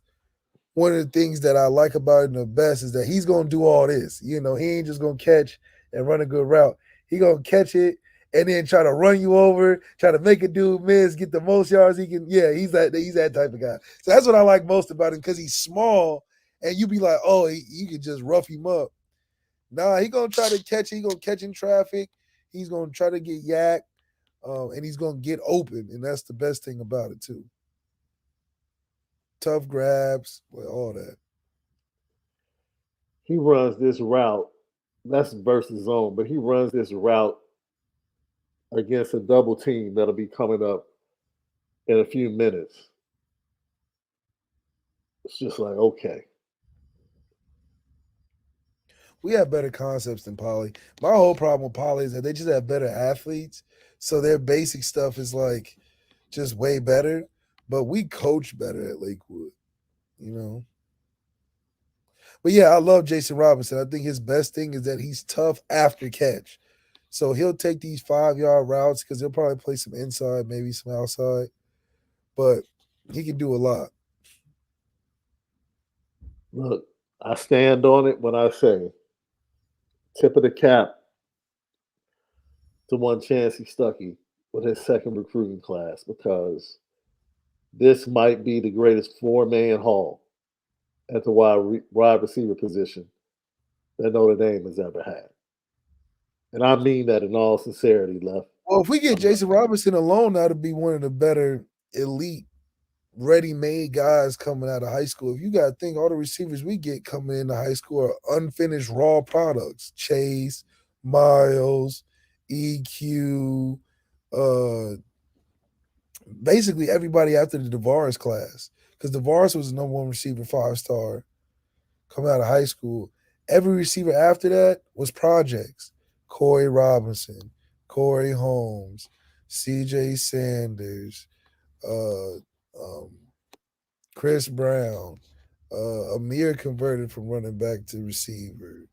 one of the things that I like about him the best is that he's gonna do all this. He ain't just gonna catch and run a good route. He gonna catch it and then try to run you over, try to make a dude miss, get the most yards he can. Yeah, he's that type of guy. So that's what I like most about him because he's small and you be like, oh, you could just rough him up. Nah, he gonna try to catch it. He gonna catch in traffic. He's gonna try to get yak, and he's gonna get open, and that's the best thing about it too. Tough grabs, all that. He runs this route. That's versus zone, but he runs this route against a double team that'll be coming up in a few minutes. It's just like, okay. We have better concepts than Poly. My whole problem with Poly is that they just have better athletes, so their basic stuff is like just way better. But we coach better at Lakewood, you know. But yeah, I love Jason Robinson. I think his best thing is that he's tough after catch. So he'll take these 5 yard routes because he'll probably play some inside, maybe some outside. But he can do a lot. Look, I stand on it when I say tip of the cap to one Chancey Stuckey with his second recruiting class because this might be the greatest four-man haul at the wide receiver position that Notre Dame has ever had. And I mean that in all sincerity, Left. Well, if we get I'm not, Jason Robinson alone, that'll be one of the better elite ready-made guys coming out of high school. If you got to think all the receivers we get coming into high school are unfinished raw products. Chase, Miles, EQ, uh, basically everybody after the DeVaris class. Because DeVaris was the number one receiver, 5-star, coming out of high school. Every receiver after that was projects. Corey Robinson, Corey Holmes, CJ Sanders, uh, um, Chris Brown. Amir converted from running back to receiver.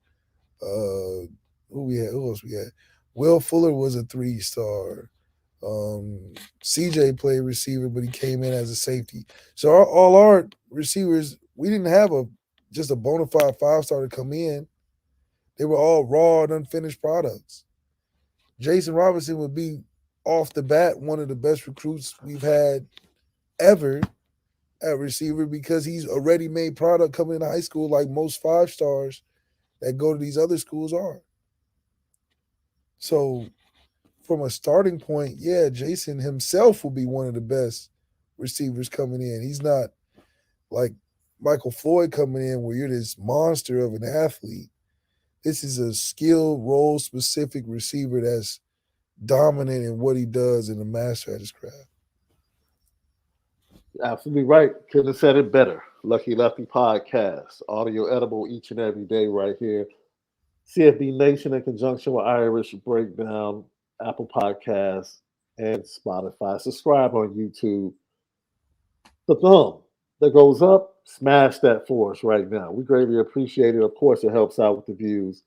Who we had? Who else we had? Will Fuller was a 3-star. CJ played receiver, but he came in as a safety. So all our receivers, we didn't have just a bona fide 5-star to come in. They were all raw and unfinished products. Jason Robinson would be off the bat one of the best recruits we've had ever at receiver because he's a ready-made product coming into high school like most 5-stars that go to these other schools are. So from a starting point, yeah, Jason himself will be one of the best receivers coming in. He's not like Michael Floyd coming in where you're this monster of an athlete. This is a skill role specific receiver that's dominant in what he does and a master at his craft. absolutely right. Couldn't have said it better. Lucky Lefty Podcast, audio edible each and every day right here. CFB Nation in conjunction with Irish Breakdown, Apple Podcasts, and Spotify. Subscribe on YouTube. The thumb that goes up, smash that for us right now. We greatly appreciate it. Of course, it helps out with the views.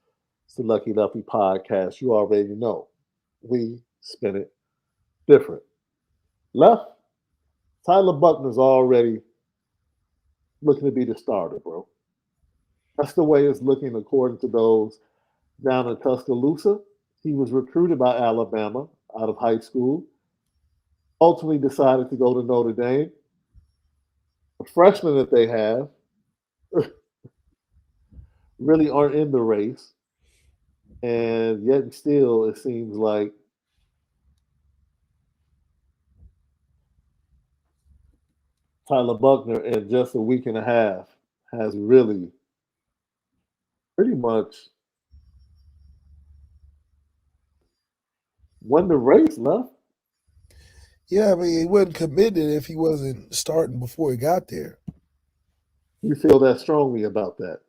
It's the Lucky Lefty Podcast. You already know. We spin it different. Left, Tyler Buckner's already looking to be the starter, bro. That's the way it's looking according to those down in Tuscaloosa. He was recruited by Alabama out of high school, ultimately decided to go to Notre Dame. The freshmen that they have really aren't in the race. And yet and still, it seems like Tyler Buckner in just a week and a half has really pretty much won the race, left. Yeah, I mean, he wasn't committed if he wasn't starting before he got there. You feel that strongly about that?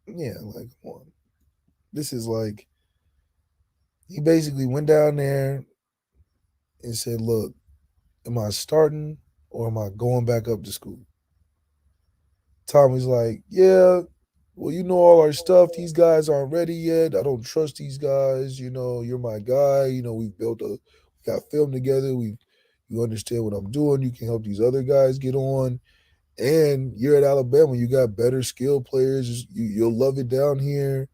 Yeah, like, come on. This is like, he basically went down there and said, look, am I starting or am I going back up to school? Tommy's like, yeah, well, you know all our stuff. These guys aren't ready yet. I don't trust these guys. You know, you're my guy. You know, we got film together. You understand what I'm doing. You can help these other guys get on. And you're at Alabama. You got better skill players. You'll love it down here.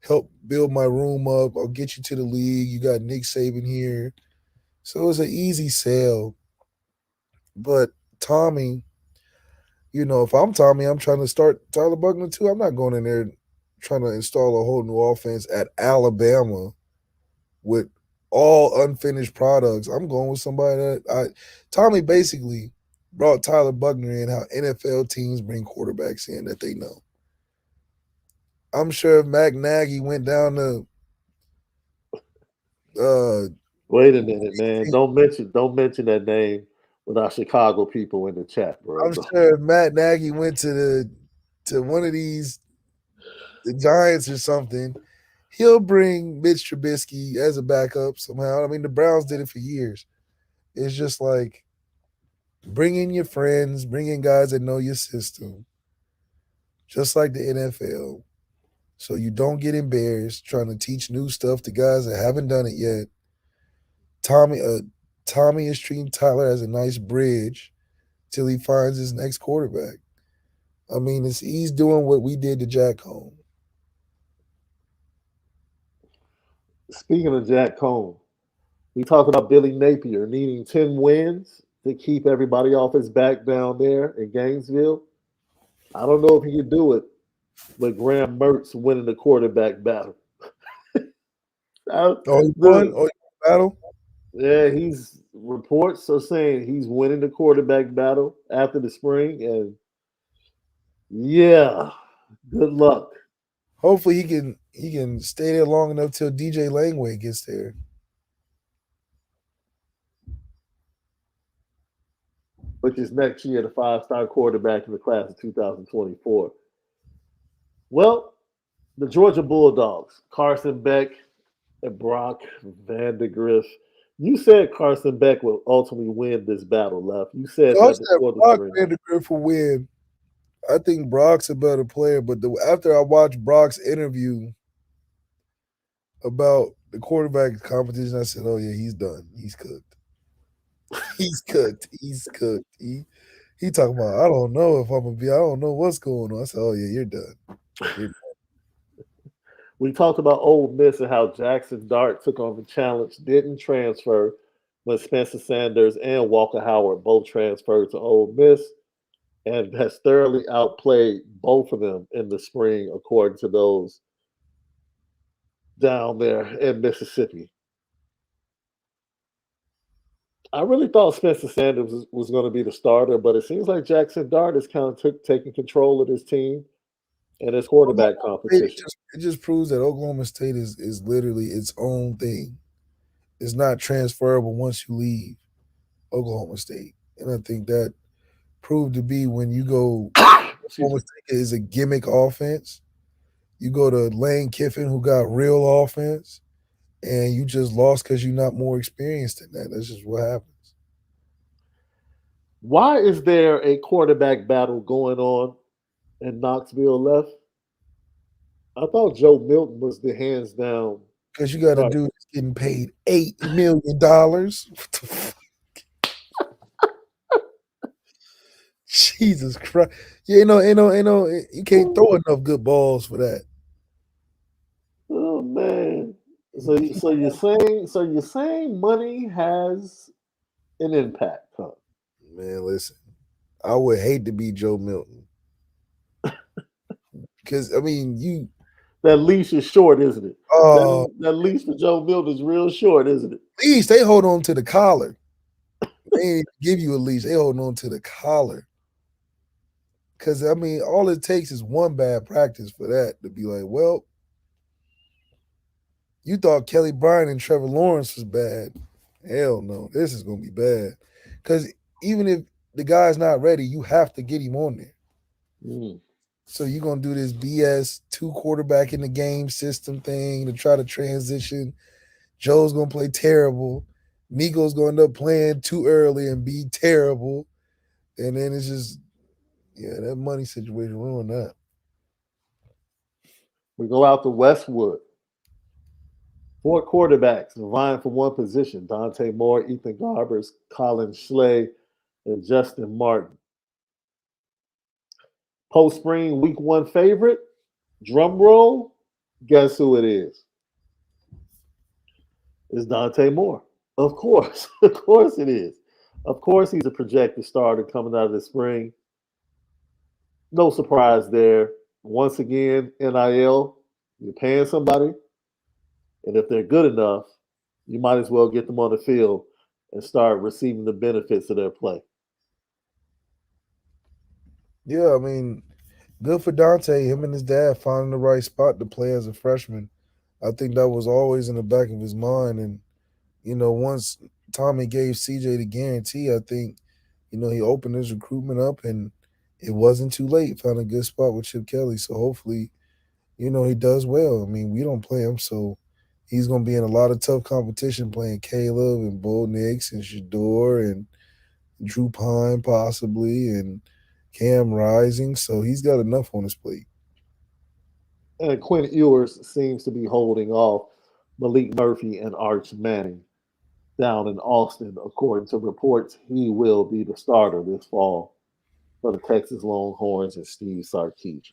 Help build my room up. I'll get you to the league. You got Nick Saban here. So it's an easy sell. But Tommy, if I'm Tommy, I'm trying to start Tyler Buckner too. I'm not going in there trying to install a whole new offense at Alabama with all unfinished products. I'm going with somebody Tommy basically brought Tyler Buckner in how NFL teams bring quarterbacks in that they know. I'm sure if Mac Nagy went down to Wait a minute, man. Don't mention that name with our Chicago people in the chat, bro. I'm sure if Matt Nagy went to one of these the Giants or something, he'll bring Mitch Trubisky as a backup somehow. I mean, the Browns did it for years. It's just like bring in your friends, bring in guys that know your system, just like the NFL. So you don't get embarrassed trying to teach new stuff to guys that haven't done it yet. Tommy, Tommy is treating Tyler as a nice bridge till he finds his next quarterback. I mean, he's doing what we did to Jack Home. Speaking of Jack Cohn, we talk about Billy Napier needing 10 wins to keep everybody off his back down there in Gainesville. I don't know if he can do it with Graham Mertz winning the quarterback battle. Oh, he won? The, Oh, he won battle? yeah, he's reports are saying he's winning the quarterback battle after the spring, and yeah, good luck. Hopefully he can stay there long enough till DJ Langway gets there. Which is next year, the five-star quarterback in the class of 2024. Well, the Georgia Bulldogs, Carson Beck and Brock Vandegrift. You said Carson Beck will ultimately win this battle, Left. You said So I that said before the Brock spring. Vandegrift will win. I think Brock's a better player, but after I watched Brock's interview about the quarterback competition, I said, "Oh yeah, he's done. He's cooked. He's cooked. He's cooked." He talking about, "I don't know if I'm gonna be. I don't know what's going on." I said, "Oh yeah, you're done. You're done." We talked about Ole Miss and how Jackson Dart took on the challenge, didn't transfer when Spencer Sanders and Walker Howard both transferred to Ole Miss, and has thoroughly outplayed both of them in the spring, according to those down there in Mississippi. I really thought Spencer Sanders was going to be the starter, but it seems like Jackson Dart is kind of taking control of his team and his quarterback Oklahoma State, competition. it just proves that Oklahoma State is literally its own thing. It's not transferable once you leave Oklahoma State, and I think that proved to be when you go. Excuse Oklahoma me. State is a gimmick offense. You go to Lane Kiffin, who got real offense, and you just lost because you're not more experienced than that. That's just what happens. Why is there a quarterback battle going on in Knoxville left? I thought Joe Milton was the hands down Because you got a starter. dude that's getting paid $8 million. What the fuck? Jesus Christ! Yeah, you can't throw enough good balls for that. Oh man. So you're saying money has an impact, huh? Man, listen, I would hate to be Joe Milton because I mean, That leash is short, isn't it? uh, That leash for Joe Milton is real short, isn't it? at least they hold on to the collar. They ain't give you a leash. They hold on to the collar. Because, I mean, all it takes is one bad practice for that to be like, well, you thought Kelly Bryant and Trevor Lawrence was bad, Hell no, this is gonna be bad. Because even if the guy's not ready, you have to get him on there. Mm. So you're gonna do this BS 2 quarterback in the game system thing to try to transition. Joe's gonna play terrible. Nico's gonna end up playing too early and be terrible. And then it's just, yeah, that money situation ruined that. We go out to Westwood. 4 quarterbacks vying for one position: Dante Moore, Ethan Garbers, Colin Schley, and Justin Martin. Post spring week 1 favorite, drum roll, guess who it is? It's Dante Moore. Of course. Of course it is. Of course he's a projected starter coming out of the spring. No surprise there. Once again, NIL, you're paying somebody, and if they're good enough, you might as well get them on the field and start receiving the benefits of their play. Yeah, I mean, good for Dante. Him and his dad finding the right spot to play as a freshman. I think that was always in the back of his mind. And, once Tommy gave CJ the guarantee, I think, he opened his recruitment up and it wasn't too late. Found a good spot with Chip Kelly. So hopefully, he does well. I mean, we don't play him, so he's going to be in a lot of tough competition playing Caleb and Bo Nix and Shador and Drew Pine possibly and Cam Rising. So he's got enough on his plate. And Quinn Ewers seems to be holding off Malik Murphy and Arch Manning down in Austin. According to reports, he will be the starter this fall for the Texas Longhorns and Steve Sarkisian.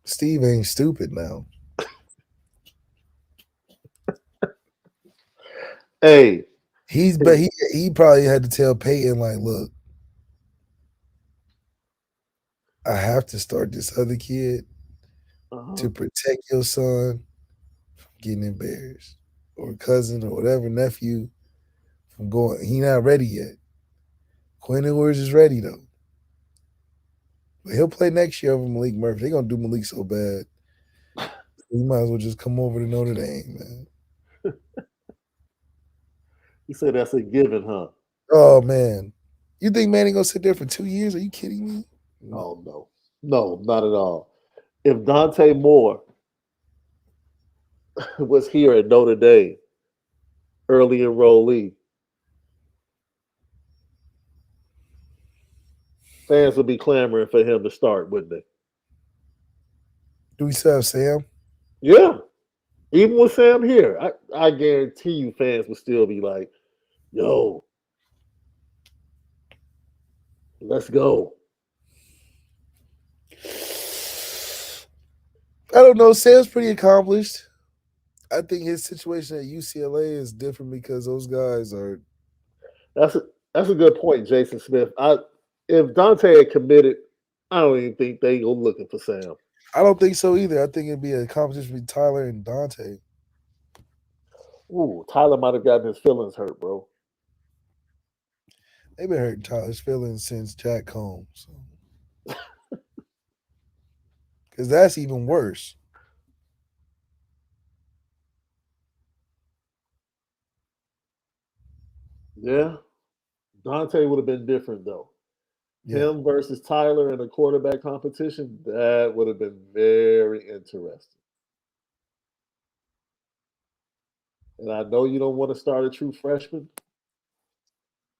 Steve ain't stupid now. Hey, But he probably had to tell Peyton, like, look, I have to start this other kid to protect your son from getting embarrassed, or cousin or whatever, nephew from going. He not ready yet. Quinn Ewers is ready though. But he'll play next year over Malik Murphy. They're gonna do Malik so bad. You might as well just come over to Notre Dame, man. you said that's a given, huh? Oh man. You think Manning gonna sit there for 2 years? Are you kidding me? No. Oh no, no, not at all. If Dante Moore was here at Notre Dame, early enrollee, fans would be clamoring for him to start, wouldn't they? Do we still have Sam? Yeah. Even with Sam here, I guarantee you fans would still be like, yo, let's go. I don't know. Sam's pretty accomplished. I think his situation at UCLA is different because those guys are. That's a that's a good point, Jason Smith. If Dante had committed, I don't even think they go looking for Sam. I don't think so either. I think it'd be a competition between Tyler and Dante. Ooh, Tyler might have gotten his feelings hurt, bro. They've been hurting Tyler's feelings since Jack Combs. So. Because that's even worse. Yeah. Dante would have been different though. Yeah. Him versus Tyler in a quarterback competition, that would have been very interesting. And I know you don't want to start a true freshman,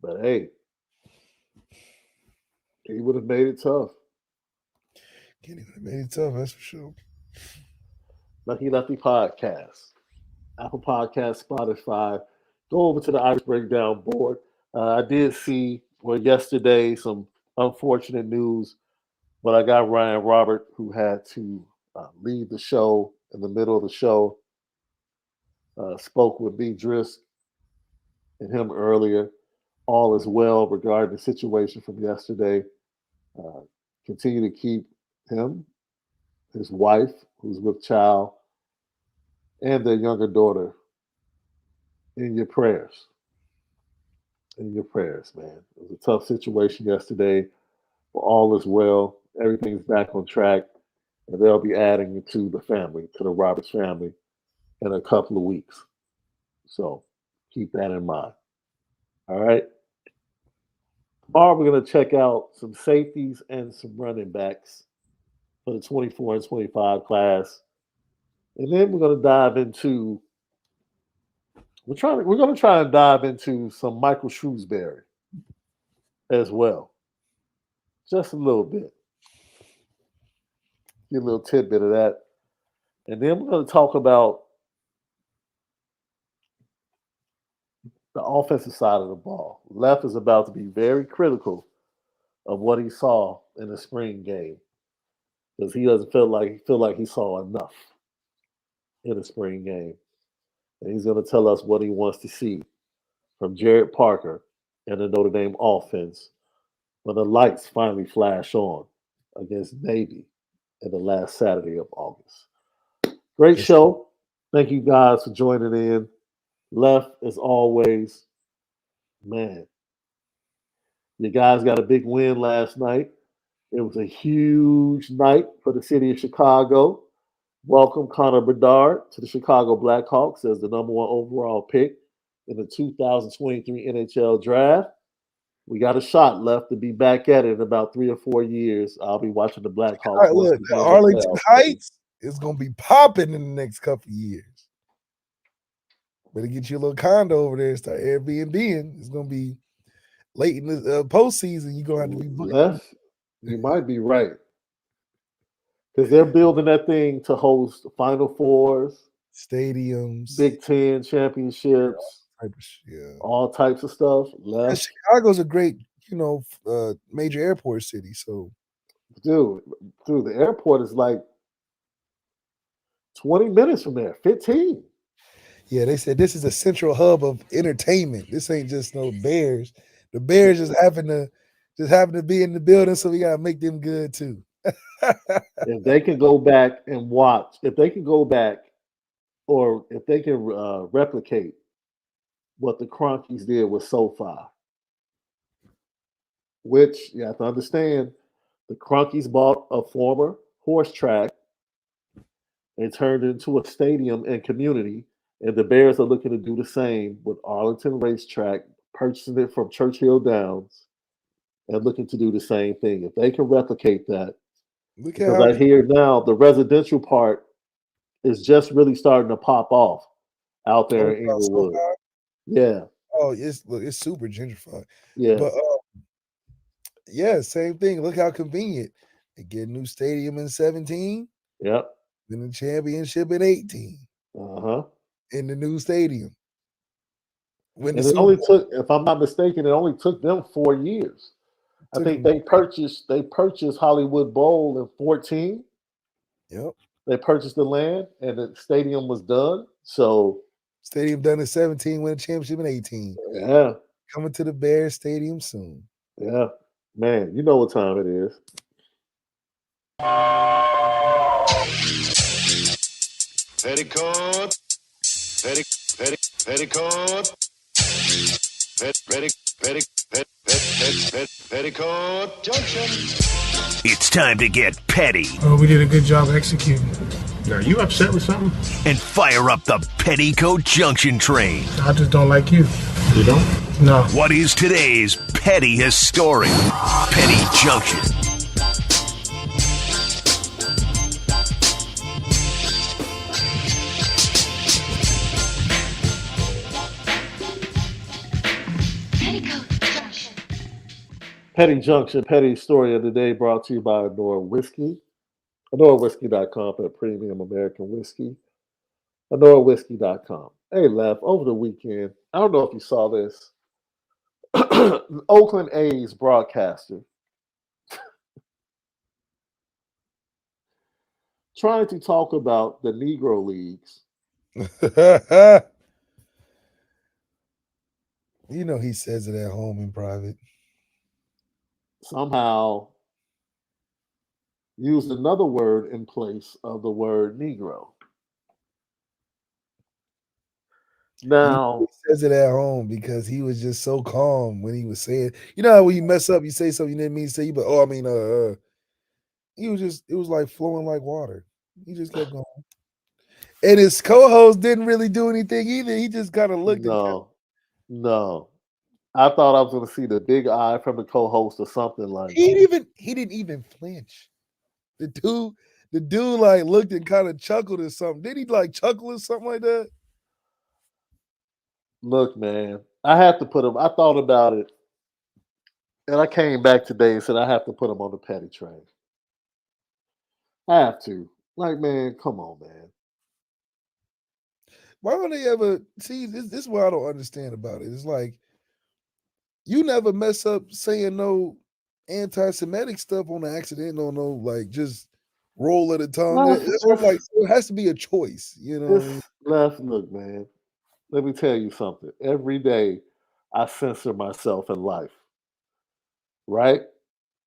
but hey, he would have made it tough. Can't even have made it tough, that's for sure. Lucky Lefty Podcast, Apple Podcast, Spotify. Go over to the Irish Breakdown board. I did see, well, yesterday, some unfortunate news, but I got Ryan Robert, who had to leave the show in the middle of the show. Spoke with B. Drisk and him earlier. All is well regarding the situation from yesterday. Uh, Continue to keep him, his wife, who's with child, and their younger daughter in your prayers. In your prayers, man. It was a tough situation yesterday, but all is well. Everything's back on track, and they'll be adding to the family, to the Roberts family, in a couple of weeks. So Keep that in mind. All right. Tomorrow we're going to check out some safeties and some running backs for the 24 and 25 class. And then we're going to dive into we're going to try and dive into some Michael Shrewsbury as well. Just a little bit. Get a little tidbit of that. And then we're going to talk about the offensive side of the ball. Left is about to be very critical of what he saw in the spring game because he doesn't feel like he saw enough in the spring game, and he's going to tell us what he wants to see from Jared Parker and the Notre Dame offense when the lights finally flash on against Navy in the last Saturday of August. Great show. Thank you guys for joining in. Left, as always, man, you guys got a big win last night. It was a huge night for the city of Chicago. Welcome Connor Bedard to the Chicago Blackhawks as the number 1 overall pick in the 2023 NHL draft. We got a shot left to be back at it in about 3 or 4 years. I'll be watching the Blackhawks. All right, look, Arlington Heights is going to be popping in the next couple of years. Better get you a little condo over there and start Airbnb-ing. It's going to be late in the postseason. You're going to have to be booking. You might be right. Because they're building that thing to host Final Fours, stadiums, Big Ten championships, all types of stuff. Chicago's a great, major airport city. So, dude, the airport is like 20 minutes from there, 15. Yeah, they said this is a central hub of entertainment. This ain't just no Bears. The Bears just happen to be in the building, so we gotta make them good too. If they can go back and watch, if they can go back, or if they can replicate what the Cronkies did with SoFi, which you have to understand, the Cronkies bought a former horse track and turned it into a stadium and community, and the Bears are looking to do the same with Arlington Racetrack, purchasing it from Churchill Downs, and looking to do the same thing. If they can replicate that, because I hear now the residential part is just really starting to pop off out there in Inglewood. Yeah. Oh, it's super gentrified. Yeah. But yeah, same thing. Look how convenient. They get a new stadium in 17. Yep. Then the championship in 18. In the new stadium. And it only took, if I'm not mistaken, it only took them 4 years. I think they purchased Hollywood Bowl in 14. Yep. They purchased the land and the stadium was done. So stadium done in 17, win a championship in 18. Yeah. Coming to the Bears Stadium soon. Yeah. Man, you know what time it is. Petticoat. Petticoat Junction. It's time to get petty. Oh, we did a good job executing. Are you upset with something? And fire up the Petticoat Junction train. I just don't like you. You don't? No. What is today's petty historic? Petty Junction. Petty Junction, petty story of the day brought to you by Onora Whiskey. OnoraWhiskey.com for premium American whiskey. OnoraWhiskey.com. Hey, Lef, over the weekend, I don't know if you saw this. Oakland A's broadcaster trying to talk about the Negro Leagues. You know he says it at home in private. Somehow used another word in place of the word Negro. Now he says it at home because he was just so calm when he was saying, you know how when you mess up, you say something you didn't mean to say, but he was just, it was like flowing like water. He just kept going. And his co-host didn't really do anything either. He just kind of looked No. I thought I was going to see the big eye from the co-host or something like. He didn't even flinch. The dude like looked and kind of chuckled or something. Did he like chuckle or something like that? Look, man, I have to put him. I thought about it, and I came back today and said I have to put him on the petty train. I have to. Like, man, come on, man. Why don't they ever see this? This is what I don't understand about it. It's like you never mess up saying no anti-Semitic stuff on accident. No, like just roll of the tongue. That's what I'm like. So it has to be a choice, you know. What I mean? Look, man. Let me tell you something. Every day, I censor myself in life, right?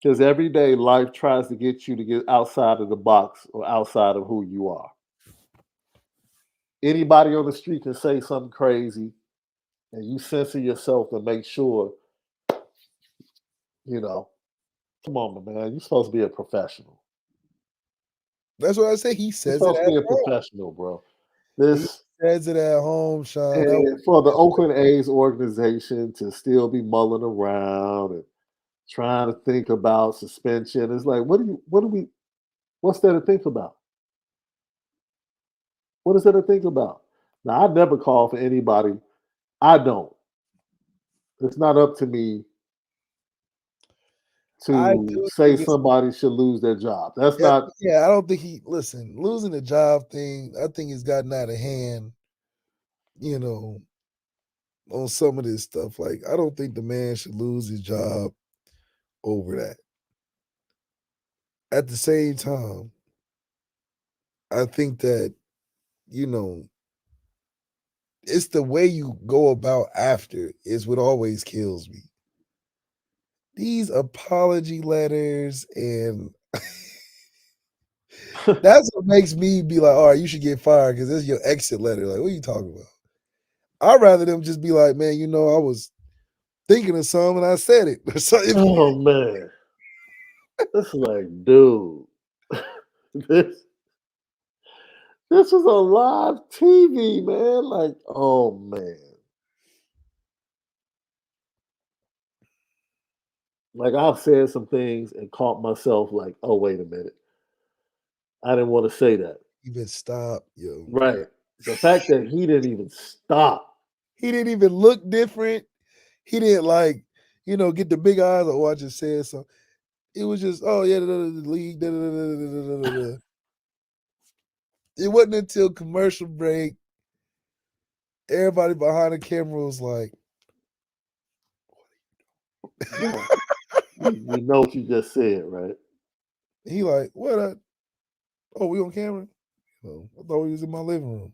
Because every day, life tries to get you to get outside of the box or outside of who you are. Anybody on the street can say something crazy, and you censor yourself to make sure, come on, man. You're supposed to be a professional. That's what I say. He You're says it supposed to at be a home. professional, bro. He says it at home, Shaun. And for the Oakland A's organization to still be mulling around and trying to think about suspension, it's like, what's there to think about? What is there to think about? Now, I never call for anybody. I don't. It's not up to me to say somebody should lose their job. That's not. Yeah, I don't think losing the job thing, I think it's gotten out of hand, on some of this stuff. Like, I don't think the man should lose his job over that. At the same time, I think that, it's the way you go about after is what always kills me. These apology letters and that's what makes me be like, all right, you should get fired because this is your exit letter. Like, what are you talking about? I'd rather them just be like, man, I was thinking of something and I said it. Oh man. It's like, dude. This is a live TV, man. Like, oh man. Like, I've said some things and caught myself like, oh, wait a minute. I didn't want to say that. Even stop, yo. Right. The fact that he didn't even stop. He didn't even look different. He didn't get the big eyes. Oh, I just said something. It was just, oh yeah, the league. It wasn't until commercial break, everybody behind the camera was like, Yeah. You know what you just said, right? He like, what? Oh, we on camera? I thought we was in my living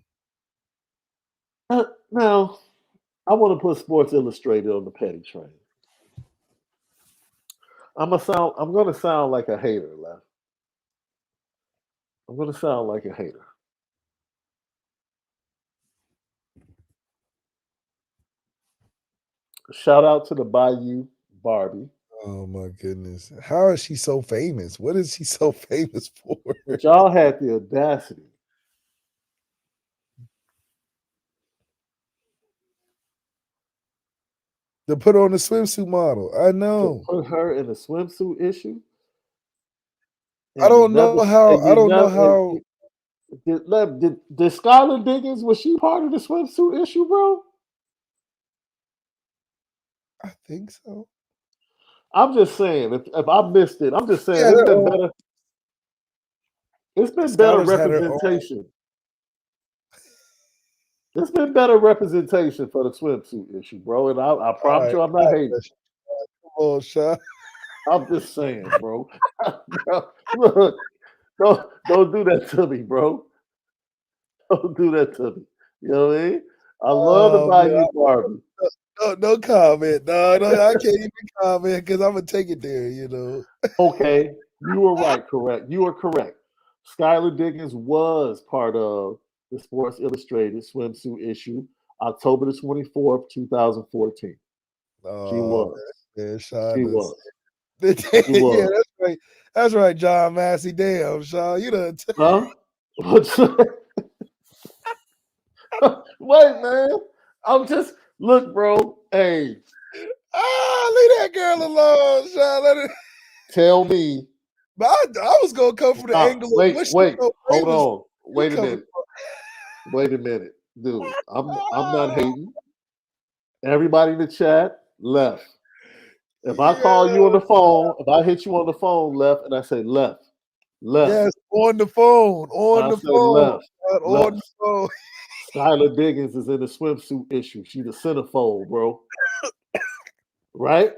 room. Now, I want to put Sports Illustrated on the petty train. I'm gonna sound like a hater, Left. I'm gonna sound like a hater. Shout out to the Bayou Barbie. Oh my goodness. How is she so famous? What is she so famous for? But y'all had the audacity to put on the swimsuit model. I know. to put her in a swimsuit issue. I don't know how. Did Skylar Diggins, was she part of the swimsuit issue, bro? I think so. I'm just saying, if I missed it, I'm just saying it's been better. It's been better representation. It's been better representation for the swimsuit issue, bro. And I promise you, I'm not hating. Come on, Shaun. I'm just saying, bro. Look, don't do that to me, bro. Don't do that to me. You know what I mean? I love the Bayou Barbie. No comment. No, I can't even comment because I'm gonna take it there. Okay, you were right. Correct. You are correct. Skylar Diggins was part of the Sports Illustrated swimsuit issue, October the 24th, 2014. She was. Man, Shaun She was. Yeah, that's right. That's right, John Massey. Damn, Shaun, you done. Huh? Wait, man. I'm just Look, bro. Hey, Leave that girl alone, Shaun. Let her. tell me. But I was gonna come from the Stop. angle of Wait, what she wait. told Ray Hold was on. he Wait a coming minute. Wait a minute, dude. I'm not from. hating. Everybody in the chat left. If I call you on Yo, the phone, if I hit you on the phone left, and I say left, yes, on the phone, I say left, on the phone. Skylar Diggins is in the swimsuit issue. She's the centerfold, bro. Right?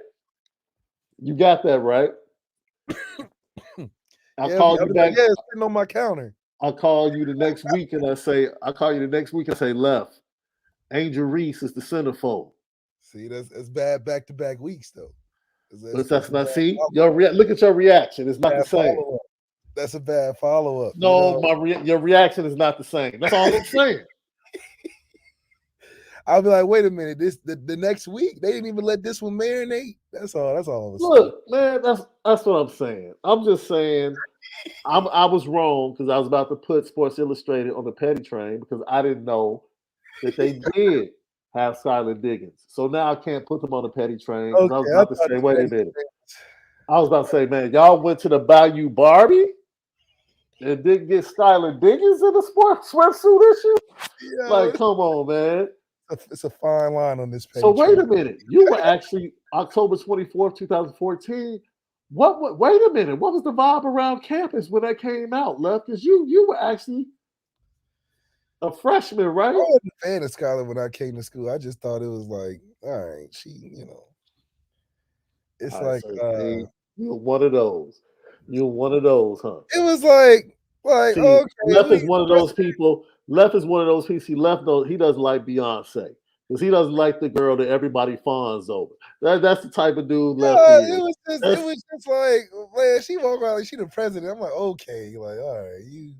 You got that right. I Yeah, call I'll you be like, back. yeah, it's sitting on my counter. I call you the next week, and I call you the next week and say left. Angel Reese is the centerfold. See, that's bad back-to-back weeks though. But That's that's a not. bad See, look at your reaction. It's not the same. follow-up. That's a bad follow-up. No, your reaction is not the same. That's all I'm saying. I'll be like, wait a minute, the next week they didn't even let this one marinate. That's all. That's all I was saying. Look, man, that's what I'm saying. I'm just saying I was wrong because I was about to put Sports Illustrated on the petty train because I didn't know that they did have Skylar Diggins. So now I can't put them on the petty train because I was Okay, I about to thought say, the wait a petty minute. I was about to say, man, y'all went to the Bayou Barbie and didn't get Skylar Diggins in the sports swimsuit issue? Like, come on, man. It's a fine line on this petty So wait train. a minute. You were actually October 24th, 2014. Wait a minute. What was the vibe around campus when that came out, Left? Because you were actually a freshman, I right? wasn't a fan of Skylar when I came to school. I just thought it was like, all right, it's All right, like so see, you're one of those. You're one of those, huh? it was like See, okay, Left is one of those people. Left is one of those people. He doesn't like Beyonce because he doesn't like the girl that everybody fawns over. That's the type of dude Lefty is. it was just like, man, she walked around like she the president. I'm like, okay, like, all right, you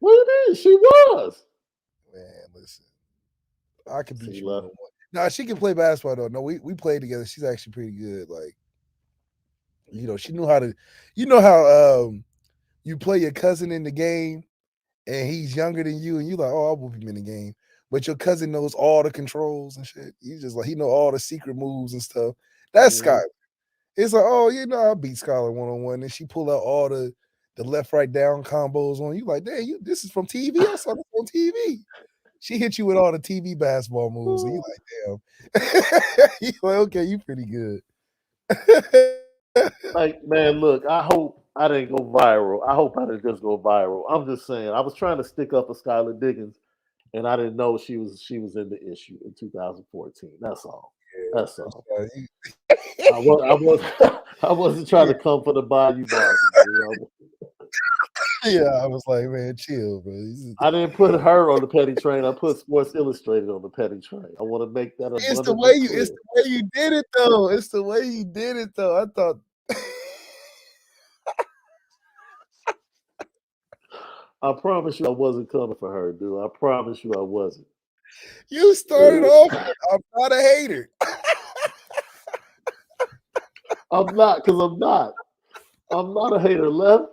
What do you mean? She was. man, listen. I could beat See, you Left. 1-on-1. Nah, she can play basketball though. No, we played together. She's actually pretty good. Like, she knew how to how you play your cousin in the game and he's younger than you, and you like, oh, I'll whoop him in the game. But your cousin knows all the controls and shit. You just like he know all the secret moves and stuff. That's Mhm. Skylar. It's like, oh, I'll beat Skylar 1-on-1. And she pull out all the left, right, down combos on you. Like, damn, this is from TV. I saw this on TV. She hit you with all the TV basketball moves, and you like, damn. You like, okay, you pretty good. Like, man, look, I hope I didn't go viral. I hope I didn't just go viral. I'm just saying, I was trying to stick up for Skylar Diggins, and I didn't know she was in the issue in 2014. That's all. That's all. I wasn't trying to come for the Bayou Barbie. Yeah, I was like, man, chill, bro. I didn't put her on the petty train. I put Sports Illustrated on the petty train. I want to make that It's the abundantly way you clear. it's the way you did it though. It's the way you did it though. I thought I promise you I wasn't coming for her, dude. I promise you I wasn't. you started off with, I'm not a hater. I'm not, because I'm not. I'm not a hater, Left.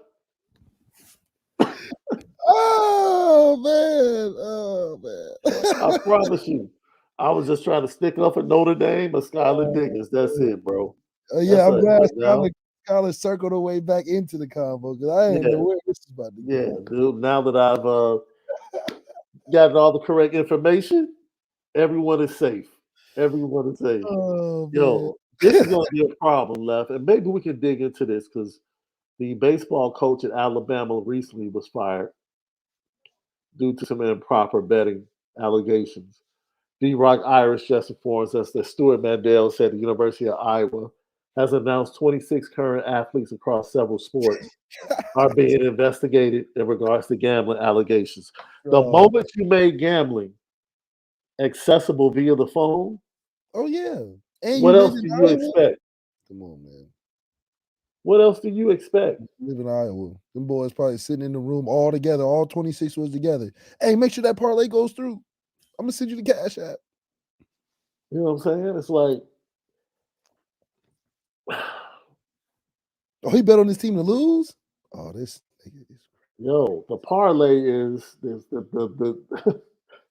Oh man. I promise you. I was just trying to stick up for Notre Dame or Skylar Diggins. That's it, bro. Yeah, I'm glad Now. Skylar circled her way back into the combo because I didn't know where this is about to Yeah, go. dude. Now that I've gotten all the correct information, everyone is safe. Everyone is safe. Oh man. Yo, this is going to be a problem, Left, and maybe we can dig into this because the baseball coach at Alabama recently was fired due to some improper betting allegations. D-Rock Irish just informs us that Stuart Mandel said the University of Iowa has announced 26 current athletes across several sports are being investigated in regards to gambling allegations. The moment you made gambling accessible via the phone, Oh yeah. And what you live else in do you Iowa? expect? Come on, man. What else do you expect? You live in Iowa. Them boys probably sitting in the room all together, all 26 was together. Hey, make sure that parlay goes through. I'm gonna send you the cash app. You know what I'm saying? It's like, Oh, he bet on his team to lose? Oh, this nigga is yo, the parlay is this the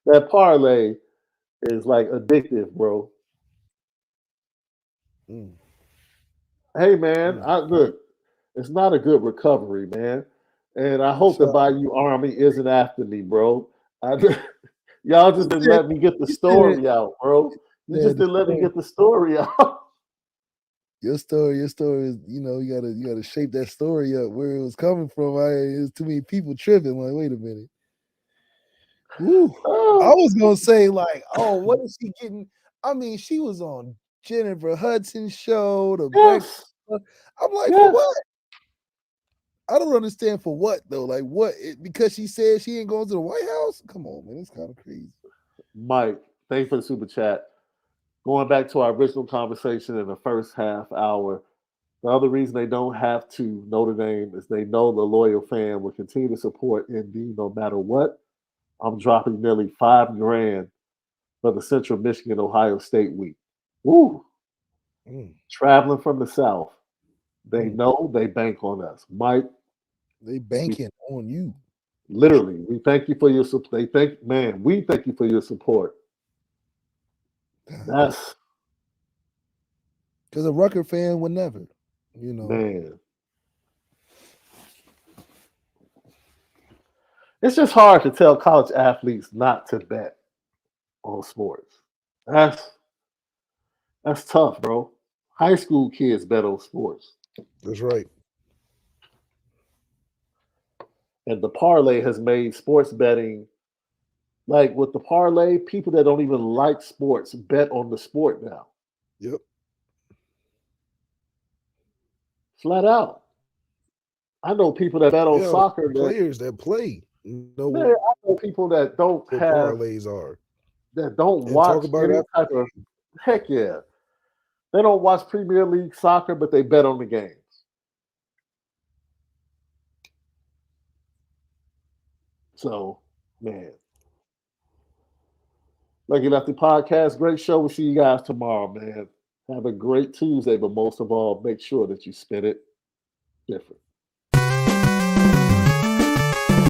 that parlay is like addictive, bro. Mm. Hey man, look, it's not a good recovery, man. And I hope the So, Bayou Army isn't after me, bro. I, y'all just didn't let me get the you said, story out, bro. You yeah, just didn't let me get the story out. your story is, you gotta shape that story up where it was coming from. There's too many people tripping. Like, wait a minute. Woo. I Oh, was gonna say, like, oh, what is she getting? I mean, she was on Jennifer Hudson's show, the Breakfast. yes, I'm like, for yes. what? I don't understand for what though. Like, what? Because she said she ain't going to the White House? Come on, man, it's kind of crazy. Mike, thanks for the super chat. Going back to our original conversation in the first half hour, the other reason they don't have to Notre Dame is they know the loyal fan will continue to support ND no matter what. I'm dropping nearly $5,000 for the Central Michigan Ohio State week. Woo! Mm, Traveling from the South. They mm. know they bank on us. Mike, They we banking on you. literally, we thank you for your support. We thank you for your support. That's Because a Rucker fan would never, you know. man. It's just hard to tell college athletes not to bet on sports. That's tough, bro. High school kids bet on sports. That's right. And the parlay has made sports betting like with the parlay, people that don't even like sports bet on the sport now. Yep. Flat out. I know people that bet on Yeah, soccer that players that play know man, I know people that don't what have parlays are that don't and talk watch about it any after. type of heck yeah. They don't watch Premier League soccer, but they bet on the games. So, man. Lucky Lefty Podcast. Great show. We'll see you guys tomorrow, man. Have a great Tuesday, but most of all, make sure that you spend it different.